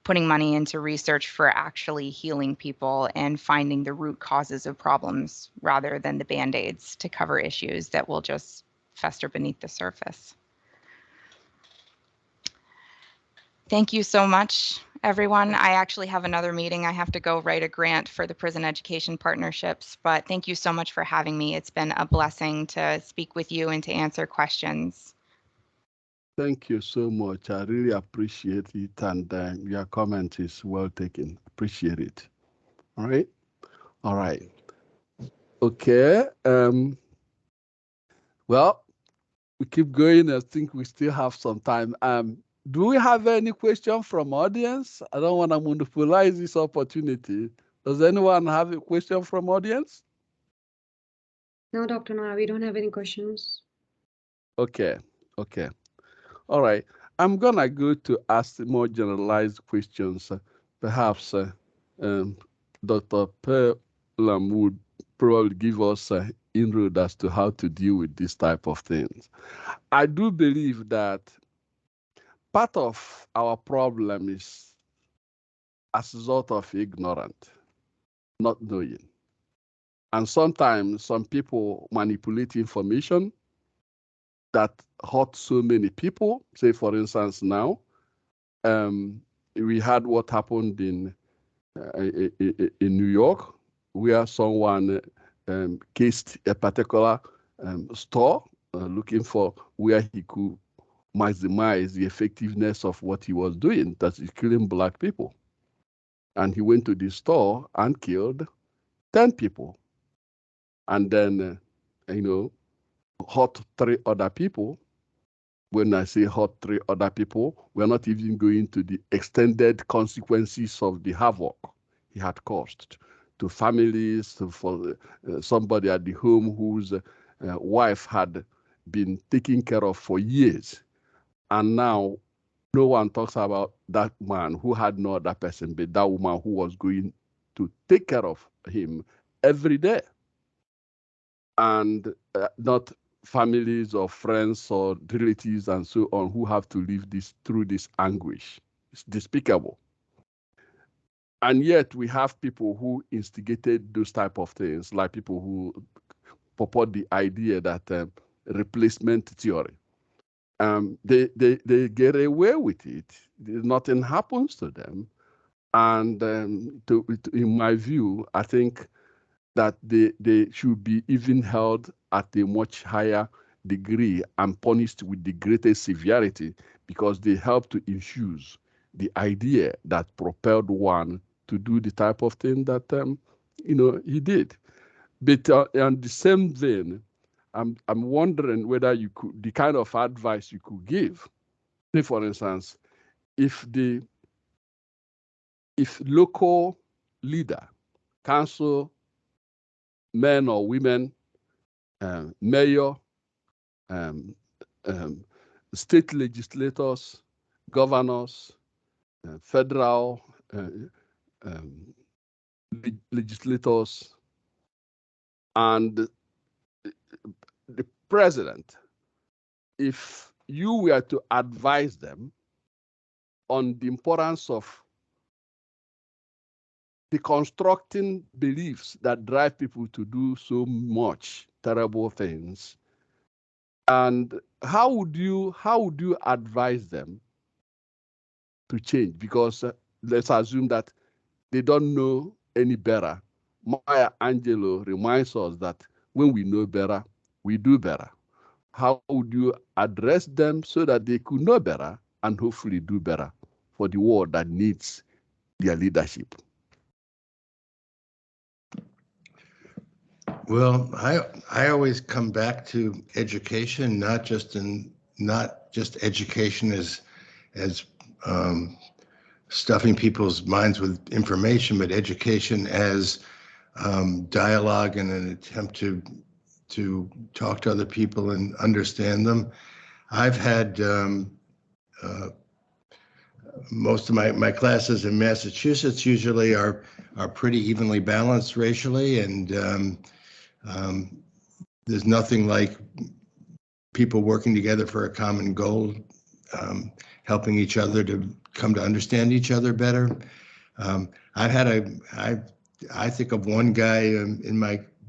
[SPEAKER 8] putting money into research for actually healing people and finding the root causes of problems rather than the Band-Aids to cover issues that will just fester beneath the surface. Thank you so much, everyone. I actually have another meeting. I have to go write a grant for the prison education partnerships, but thank you so much for having me. It's been a blessing to speak with you and to answer questions.
[SPEAKER 6] Thank you so much. I really appreciate it, and your comment is well taken. Appreciate it. All right. All right. Okay. Well, we keep going. I think we still have some time. Do we have any question from audience? I don't want to monopolize this opportunity. Does anyone have a question from audience?
[SPEAKER 11] No, Dr. Nwoye, we don't have any questions.
[SPEAKER 6] Okay. Okay. All right. I'm going to go to ask more generalized questions. Perhaps Dr. Perlman would probably give us an inroad as to how to deal with this type of things. I do believe that part of our problem is as a result of ignorance, not knowing. And sometimes some people manipulate information that hurt so many people. Say, for instance, now, we had what happened in New York, where someone cased a particular store looking for where he could maximize the effectiveness of what he was doing, that is killing Black people. And he went to the store and killed 10 people. And then, hurt 3 other people. When I say hurt 3 other people, we're not even going to the extended consequences of the havoc he had caused to families, for somebody at the home whose wife had been taken care of for years. And now no one talks about that man who had no other person but that woman who was going to take care of him every day. And not families or friends or relatives and so on who have to live through this anguish. It's despicable. And yet we have people who instigated those type of things, like people who purport the idea that replacement theory. They get away with it. Nothing happens to them. And in my view, I think that they should be even held at a much higher degree and punished with the greatest severity, because they help to infuse the idea that propelled one to do the type of thing that he did. But on the same vein, I'm wondering whether you could, the kind of advice you could give. Say, for instance, if local leader, council, men or women, mayor, state legislators, governors, federal legislators, and the president, if you were to advise them on the importance of deconstructing beliefs that drive people to do so much terrible things, and how would you advise them to change? Because let's assume that they don't know any better. Maya Angelou reminds us that when we know better, we do better. How would you address them so that they could know better and hopefully do better for the world that needs their leadership?
[SPEAKER 3] Well, I always come back to education, not just education as stuffing people's minds with information, but education as dialogue and an attempt to talk to other people and understand them. I've had most of my classes in Massachusetts usually are pretty evenly balanced racially, and there's nothing like people working together for a common goal, helping each other to come to understand each other better. I think of one guy in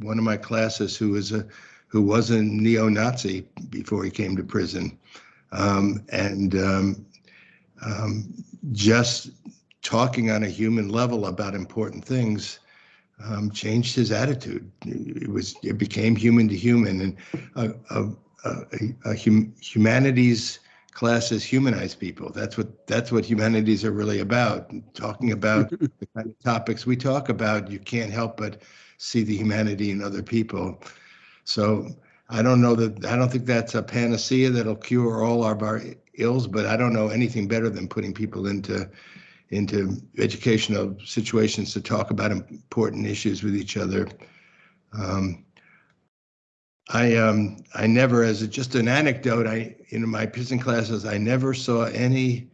[SPEAKER 3] one of my classes who was a neo-Nazi before he came to prison, and just talking on a human level about important things changed his attitude. It became human to human, and humanities classes humanize people. That's what humanities are really about. Talking about the kind of topics we talk about, you can't help but see the humanity in other people. So I don't think that's a panacea that'll cure all our ills, but I don't know anything better than putting people into educational situations to talk about important issues with each other. I never, as just an anecdote, in my prison classes, I never saw any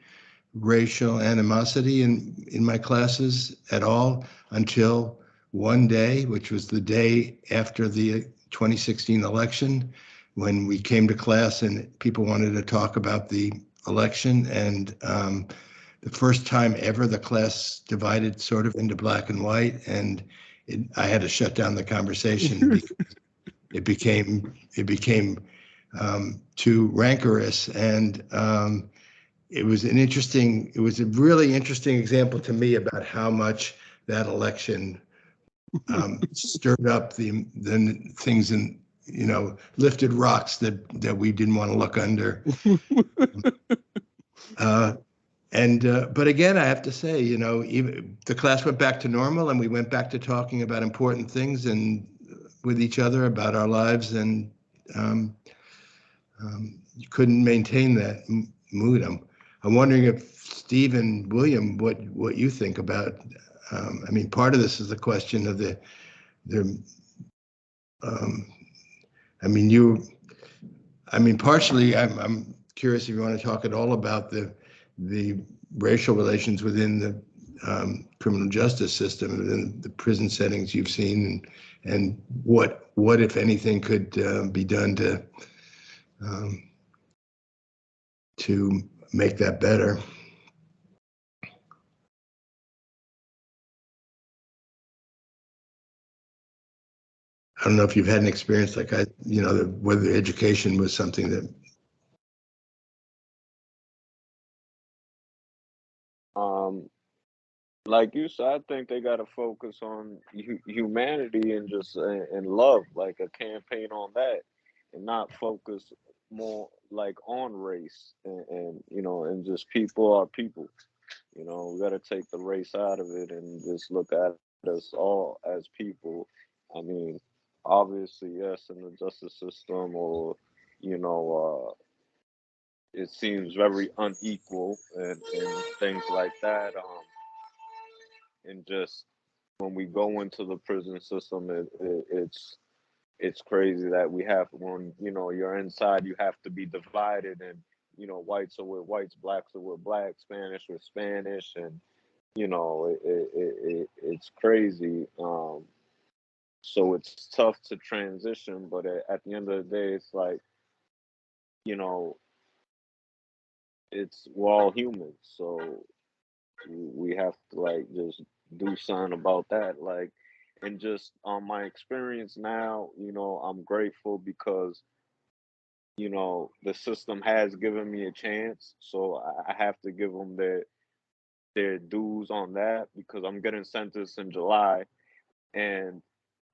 [SPEAKER 3] racial animosity in my classes at all until one day, which was the day after the 2016 election, when we came to class and people wanted to talk about the election, and the first time ever the class divided sort of into black and white, and I had to shut down the conversation because it became too rancorous, and it was a really interesting example to me about how much that election stirred up the things and lifted rocks that we didn't want to look under. But again, I have to say, even the class went back to normal, and we went back to talking about important things and with each other about our lives, and you couldn't maintain that mood. I'm wondering if Steve and William, what you think about. Part of this is the question of partially. I'm curious if you want to talk at all about the racial relations within the criminal justice system, within the prison settings you've seen, and what if anything could be done to make that better. I don't know if you've had an experience like whether education was something that.
[SPEAKER 7] Like you said, I think they got to focus on humanity and just and love, like a campaign on that, and not focus more like on race and and just people are people. You know, we got to take the race out of it and just look at us all as people. I mean, obviously, yes, in the justice system, or you know, it seems very unequal and things like that. And just when we go into the prison system, it's crazy that we have, when you know you're inside, you have to be divided, and you know, whites are with whites, blacks are with blacks, Spanish with Spanish, and you know, it's crazy. So it's tough to transition, but at the end of the day, it's like, you know, we're all humans, so we have to like just do something about that. Like, and just on my experience now, you know, I'm grateful because, you know, the system has given me a chance, so I have to give them their dues on that, because I'm getting sentenced in July. And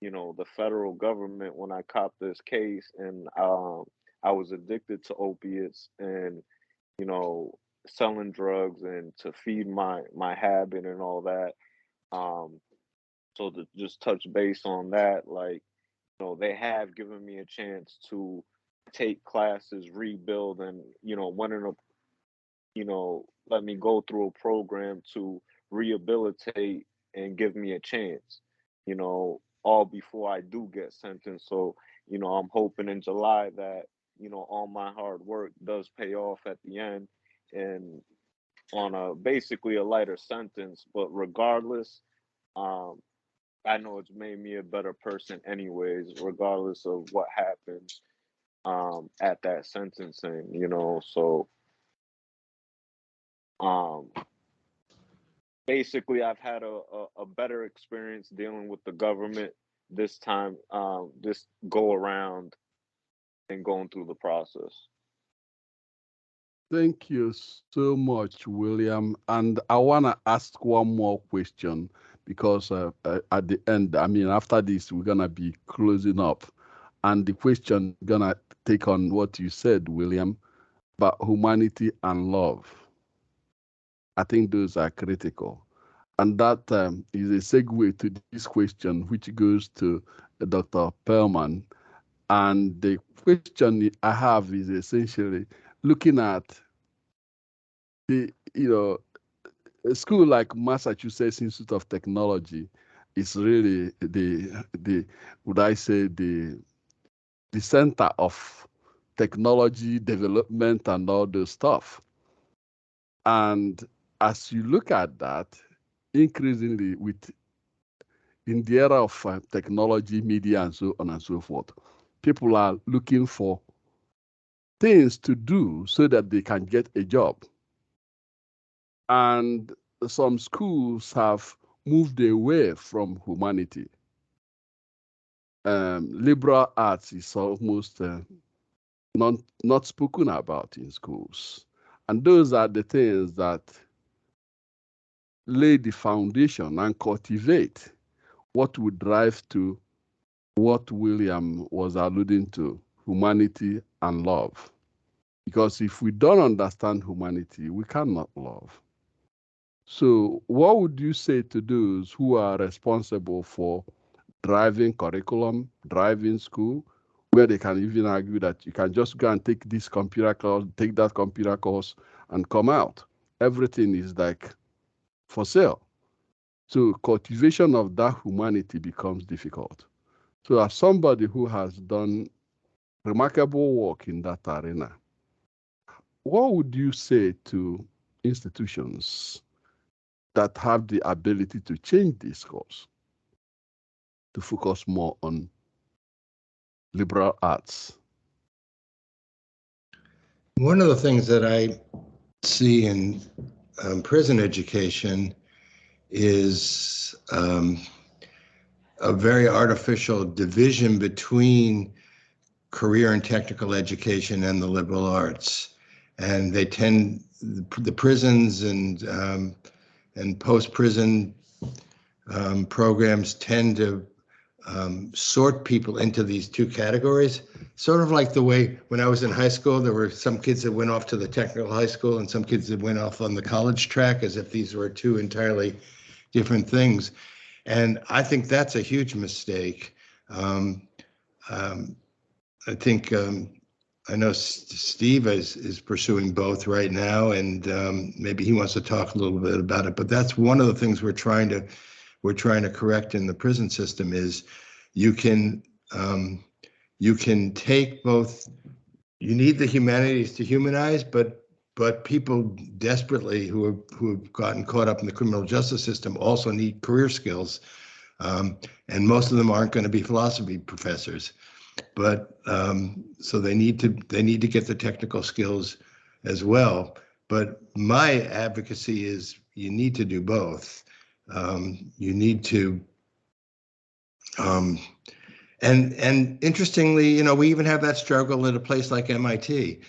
[SPEAKER 7] you know, the federal government, when I copped this case, and I was addicted to opiates, and you know, selling drugs and to feed my habit and all that. um so to just touch base on that, like, you know, they have given me a chance to take classes, rebuild, and you know, one in a, you know, let me go through a program to rehabilitate and give me a chance, you know, all before I do get sentenced. So, you know, I'm hoping in July that, you know, all my hard work does pay off at the end, and on a basically a lighter sentence. But regardless, um, I know it's made me a better person anyways, regardless of what happens at that sentencing, you know. So um basically I've had a better experience dealing with the government this time, this go around, and going through the process.
[SPEAKER 6] Thank you so much, William. And I want to ask one more question because at the end, I mean, after this, we're going to be closing up. And the question going to take on what you said, William, about humanity and love. I think those are critical. And that is a segue to this question, which goes to Dr. Perlman. And the question I have is essentially looking at the, you know, a school like Massachusetts Institute of Technology is really the would I say the center of technology development and all those stuff. And as you look at that, increasingly with in the era of technology, media, and so on and so forth, people are looking for things to do so that they can get a job. And some schools have moved away from humanity. Liberal arts is almost not spoken about in schools. And those are the things that lay the foundation and cultivate what would drive to what William was alluding to, humanity and love. Because if we don't understand humanity, we cannot love. So what would you say to those who are responsible for driving curriculum, driving school, where they can even argue that you can just go and take this computer course, take that computer course, and come out? Everything is like for sale. So cultivation of that humanity becomes difficult. So as somebody who has done remarkable work in that arena, what would you say to institutions that have the ability to change this course, to focus more on liberal arts?
[SPEAKER 3] One of the things that I see in prison education is a very artificial division between career and technical education and the liberal arts. And they tend, the prisons and post-prison programs tend to sort people into these two categories, sort of like the way when I was in high school, there were some kids that went off to the technical high school and some kids that went off on the college track, as if these were two entirely different things. And I think that's a huge mistake. I think I know Steve is pursuing both right now, and maybe he wants to talk a little bit about it. But that's one of the things we're trying to correct in the prison system is you can take both. You need the humanities to humanize, but people desperately who have gotten caught up in the criminal justice system also need career skills, and most of them aren't going to be philosophy professors. But so they need to get the technical skills as well. But my advocacy is you need to do both. You need to, and interestingly, we even have that struggle at a place like MIT.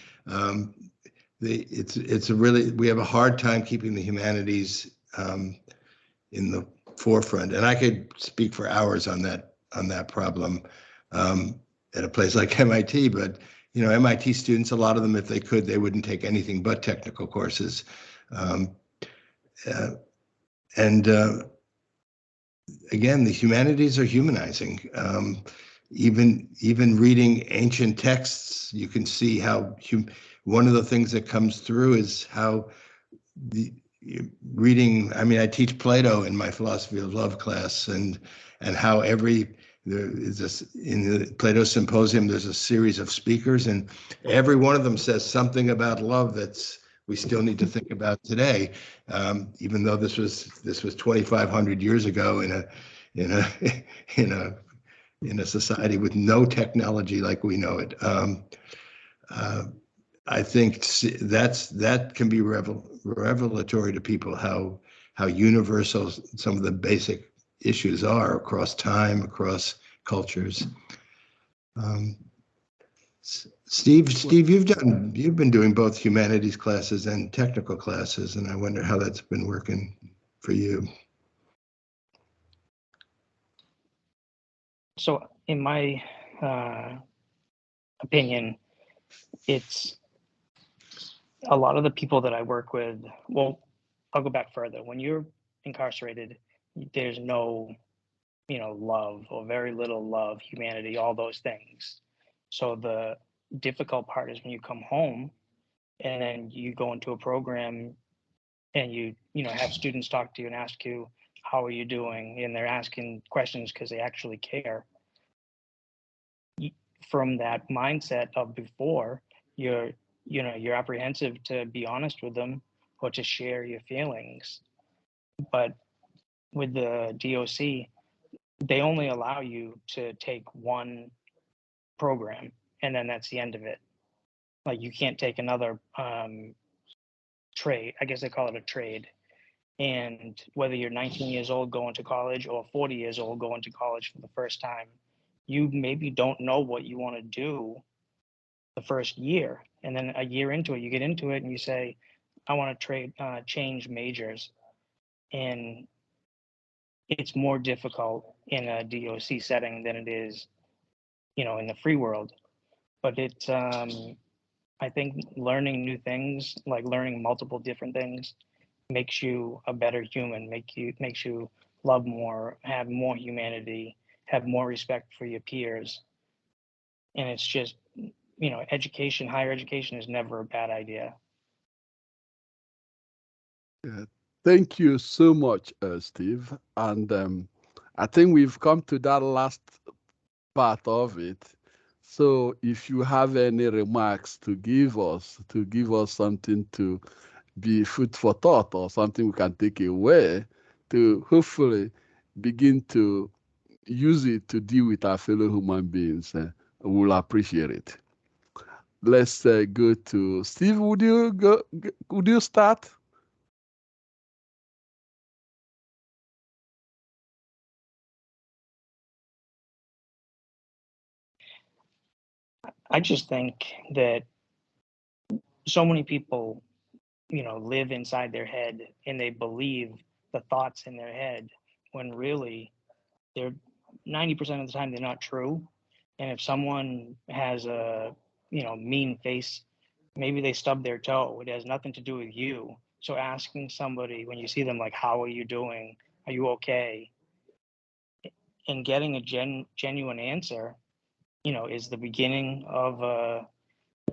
[SPEAKER 3] It's a really, we have a hard time keeping the humanities in the forefront, and I could speak for hours on that problem. At a place like MIT, but MIT students, a lot of them, if they could, they wouldn't take anything but technical courses. Again, the humanities are humanizing. Even reading ancient texts, you can see how one of the things that comes through is how reading. I mean, I teach Plato in my philosophy of love class, and how there is this in the Plato Symposium. There's a series of speakers, and every one of them says something about love that's we still need to think about today, even though this was 2,500 years ago in a society with no technology like we know it. I think that can be revelatory to people how universal some of the basic issues are across time, across cultures. Steve, you've been doing both humanities classes and technical classes, and I wonder how that's been working for you.
[SPEAKER 9] So, in my opinion, it's a lot of the people that I work with. Well, I'll go back further. When you're incarcerated, there's no, love or very little love, humanity, all those things. So the difficult part is when you come home and then you go into a program and you have students talk to you and ask you, how are you doing? And they're asking questions because they actually care. From that mindset of before, you're apprehensive to be honest with them or to share your feelings. But with the DOC, they only allow you to take one program, and then that's the end of it. Like, you can't take another trade. I guess they call it a trade. And whether you're 19 years old going to college or 40 years old going to college for the first time, you maybe don't know what you want to do the first year. And then a year into it, you get into it and you say, I want to change majors. And it's more difficult in a DOC setting than it is, in the free world. But it's, I think learning new things, like learning multiple different things, makes you a better human, makes you love more, have more humanity, have more respect for your peers. And it's just, education, higher education is never a bad idea.
[SPEAKER 6] Yeah, thank you so much, Steve. And I think we've come to that last part of it. So if you have any remarks to give us something to be food for thought or something we can take away to hopefully begin to use it to deal with our fellow human beings, we'll appreciate it. Let's go to Steve. Would you start?
[SPEAKER 9] I just think that so many people, live inside their head and they believe the thoughts in their head when really they're 90% of the time they're not true. And if someone has a, mean face, maybe they stubbed their toe. It has nothing to do with you. So asking somebody when you see them, like, how are you doing? Are you okay? And getting a genuine answer, is the beginning of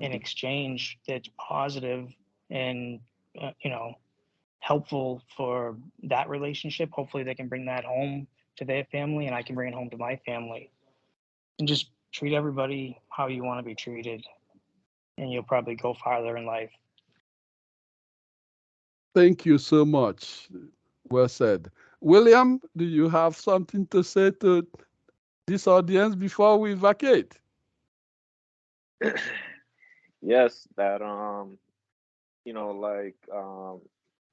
[SPEAKER 9] an exchange that's positive and, helpful for that relationship. Hopefully they can bring that home to their family and I can bring it home to my family. And just treat everybody how you want to be treated, and you'll probably go farther in life.
[SPEAKER 6] Thank you so much. Well said. William, do you have something to say to this audience before we vacate?
[SPEAKER 7] Yes, that like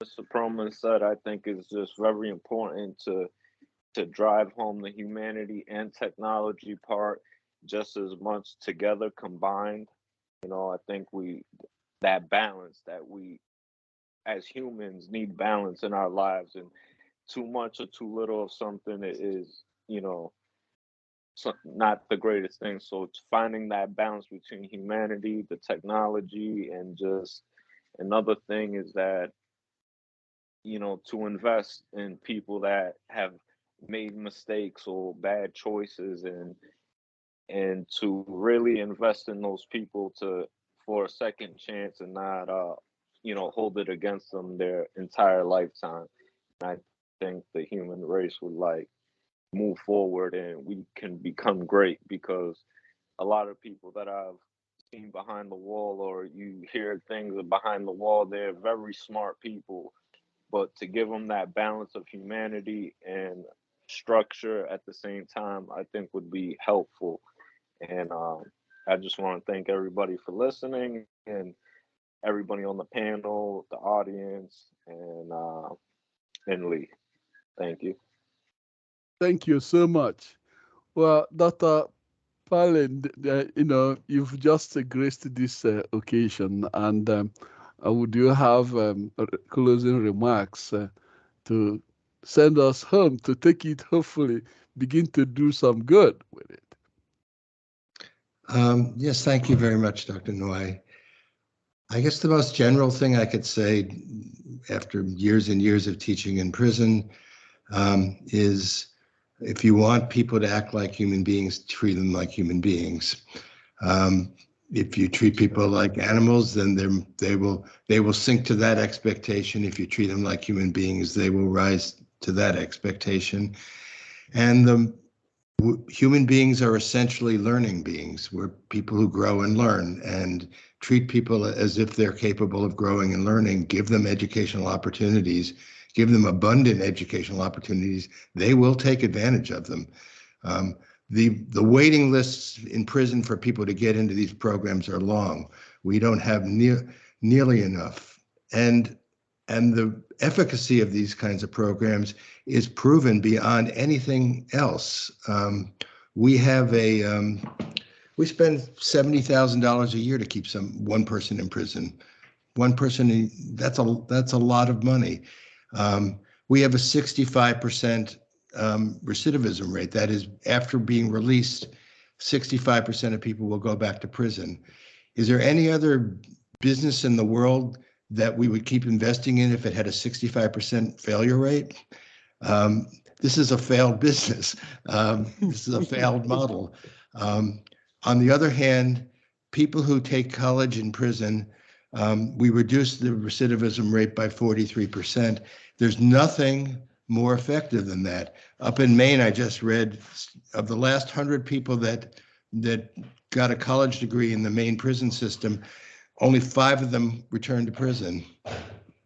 [SPEAKER 7] Mr. Perlman said, I think it's just very important to drive home the humanity and technology part just as much together combined. I think that balance that we as humans need balance in our lives, and too much or too little of something is, not the greatest thing. So it's finding that balance between humanity, the technology, and just another thing is that, to invest in people that have made mistakes or bad choices, and to really invest in those people for a second chance and not hold it against them their entire lifetime. And I think the human race would move forward and we can become great, because a lot of people that I've seen behind the wall, or you hear things behind the wall, they're very smart people, but to give them that balance of humanity and structure at the same time, I think would be helpful. And I just want to thank everybody for listening, and everybody on the panel, the audience, and Lee. Thank you.
[SPEAKER 6] Thank you so much. Well, Dr. Perlman, you've just graced this occasion, and would you have closing remarks to send us home, to take it, hopefully, begin to do some good with it?
[SPEAKER 3] Yes, thank you very much, Dr. Nwoye. I guess the most general thing I could say after years and years of teaching in prison is, if you want people to act like human beings, treat them like human beings. If you treat people like animals, then they will sink to that expectation. If you treat them like human beings, they will rise to that expectation. And human beings are essentially learning beings. We're people who grow and learn, and treat people as if they're capable of growing and learning. Give them educational opportunities, give them abundant educational opportunities. They will take advantage of them. The waiting lists in prison for people to get into these programs are long. We don't have nearly enough. And the efficacy of these kinds of programs is proven beyond anything else. We spend $70,000 a year to keep one person in prison. One person, that's a lot of money. We have a 65% recidivism rate. That is, after being released, 65% of people will go back to prison. Is there any other business in the world that we would keep investing in if it had a 65% failure rate? This is a failed business. This is a failed model. On the other hand, people who take college in prison, we reduce the recidivism rate by 43%. There's nothing more effective than that. Up in Maine, I just read, of the last 100 people that got a college degree in the Maine prison system, only 5 of them returned to prison.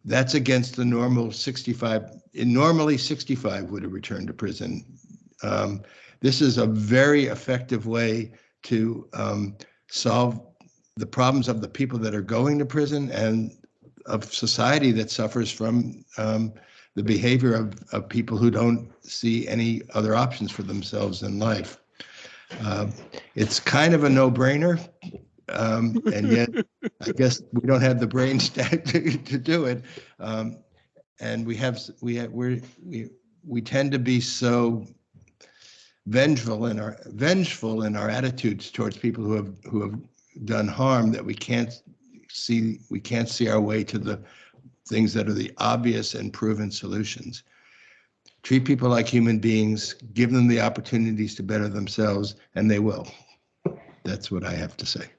[SPEAKER 3] That's against the normal 65. Normally 65 would have returned to prison. This is a very effective way to solve the problems of the people that are going to prison and of society that suffers from the behavior of people who don't see any other options for themselves in life. It's kind of a no-brainer, and yet I guess we don't have the brain stack to do it. And we tend to be so vengeful in our attitudes towards people who have done harm, that we can't see our way to the things that are the obvious and proven solutions. Treat people like human beings, give them the opportunities to better themselves, and they will. That's what I have to say.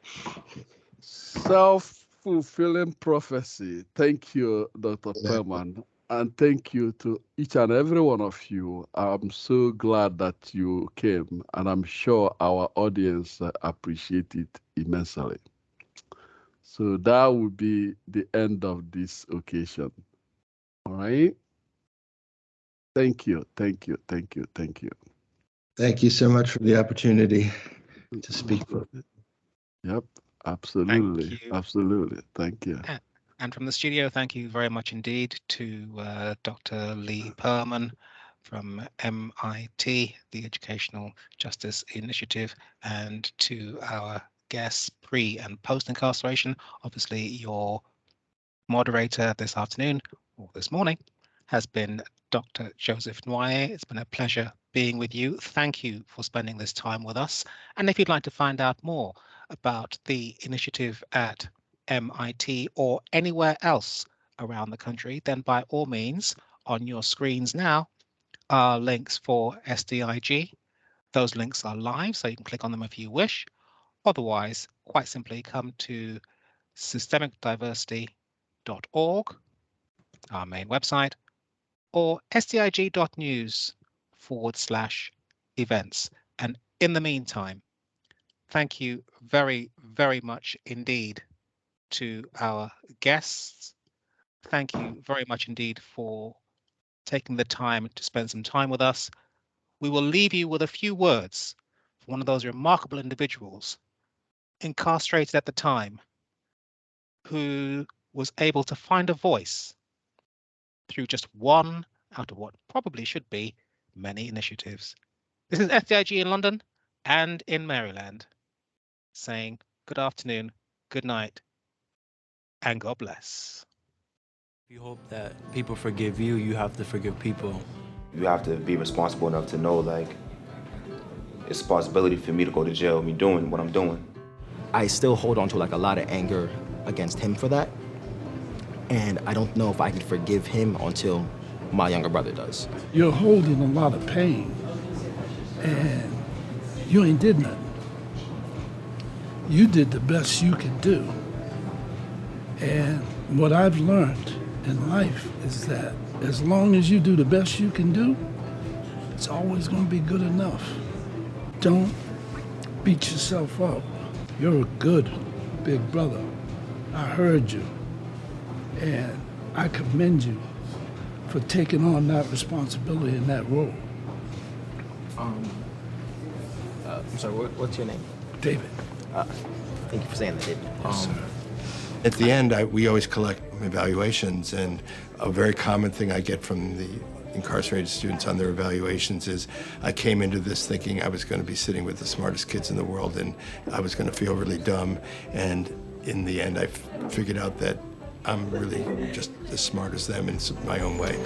[SPEAKER 6] Self-fulfilling prophecy. Thank you, Dr. Perlman. And thank you to each and every one of you. I'm so glad that you came, and I'm sure our audience appreciate it immensely. So that will be the end of this occasion. All right? Thank you, thank you, thank you, thank you.
[SPEAKER 3] Thank you so much for the opportunity to speak.
[SPEAKER 6] Yep, absolutely,
[SPEAKER 1] Thank you.
[SPEAKER 6] absolutely. Thank you.
[SPEAKER 1] And from the studio, thank you very much indeed to Dr. Lee Perlman from M.I.T, the Educational Justice Initiative, and to our guests pre and post incarceration. Obviously, your moderator this afternoon or this morning has been Dr. Joseph Nwoye. It's been a pleasure being with you. Thank you for spending this time with us. And if you'd like to find out more about the initiative at M.I.T or anywhere else around the country, then by all means, on your screens now are links for SDIG. Those links are live, so you can click on them if you wish. Otherwise, quite simply come to systemicdiversity.org, our main website, or sdig.news/events. And in the meantime, thank you very, very much indeed to our guests. Thank you very much indeed for taking the time to spend some time with us. We will leave you with a few words from one of those remarkable individuals incarcerated at the time, who was able to find a voice through just one out of what probably should be many initiatives. This is SDIG in London and in Maryland, saying good afternoon, good night, and God bless.
[SPEAKER 12] If you hope that people forgive you, you have to forgive people.
[SPEAKER 13] You have to be responsible enough to know, like, it's a possibility for me to go to jail, me doing what I'm doing.
[SPEAKER 14] I still hold on to like a lot of anger against him for that. And I don't know if I can forgive him until my younger brother does.
[SPEAKER 15] You're holding a lot of pain, and you ain't did nothing. You did the best you could do. And what I've learned in life is that as long as you do the best you can do, it's always going to be good enough. Don't beat yourself up. You're a good big brother. I heard you. And I commend you for taking on that responsibility and that role.
[SPEAKER 14] I'm sorry, what's your name?
[SPEAKER 15] David.
[SPEAKER 14] Thank you for saying that, David.
[SPEAKER 15] Yes, sir.
[SPEAKER 3] At the end, we always collect evaluations, and a very common thing I get from the incarcerated students on their evaluations is, I came into this thinking I was going to be sitting with the smartest kids in the world, and I was going to feel really dumb. And in the end, I figured out that I'm really just as smart as them in my own way.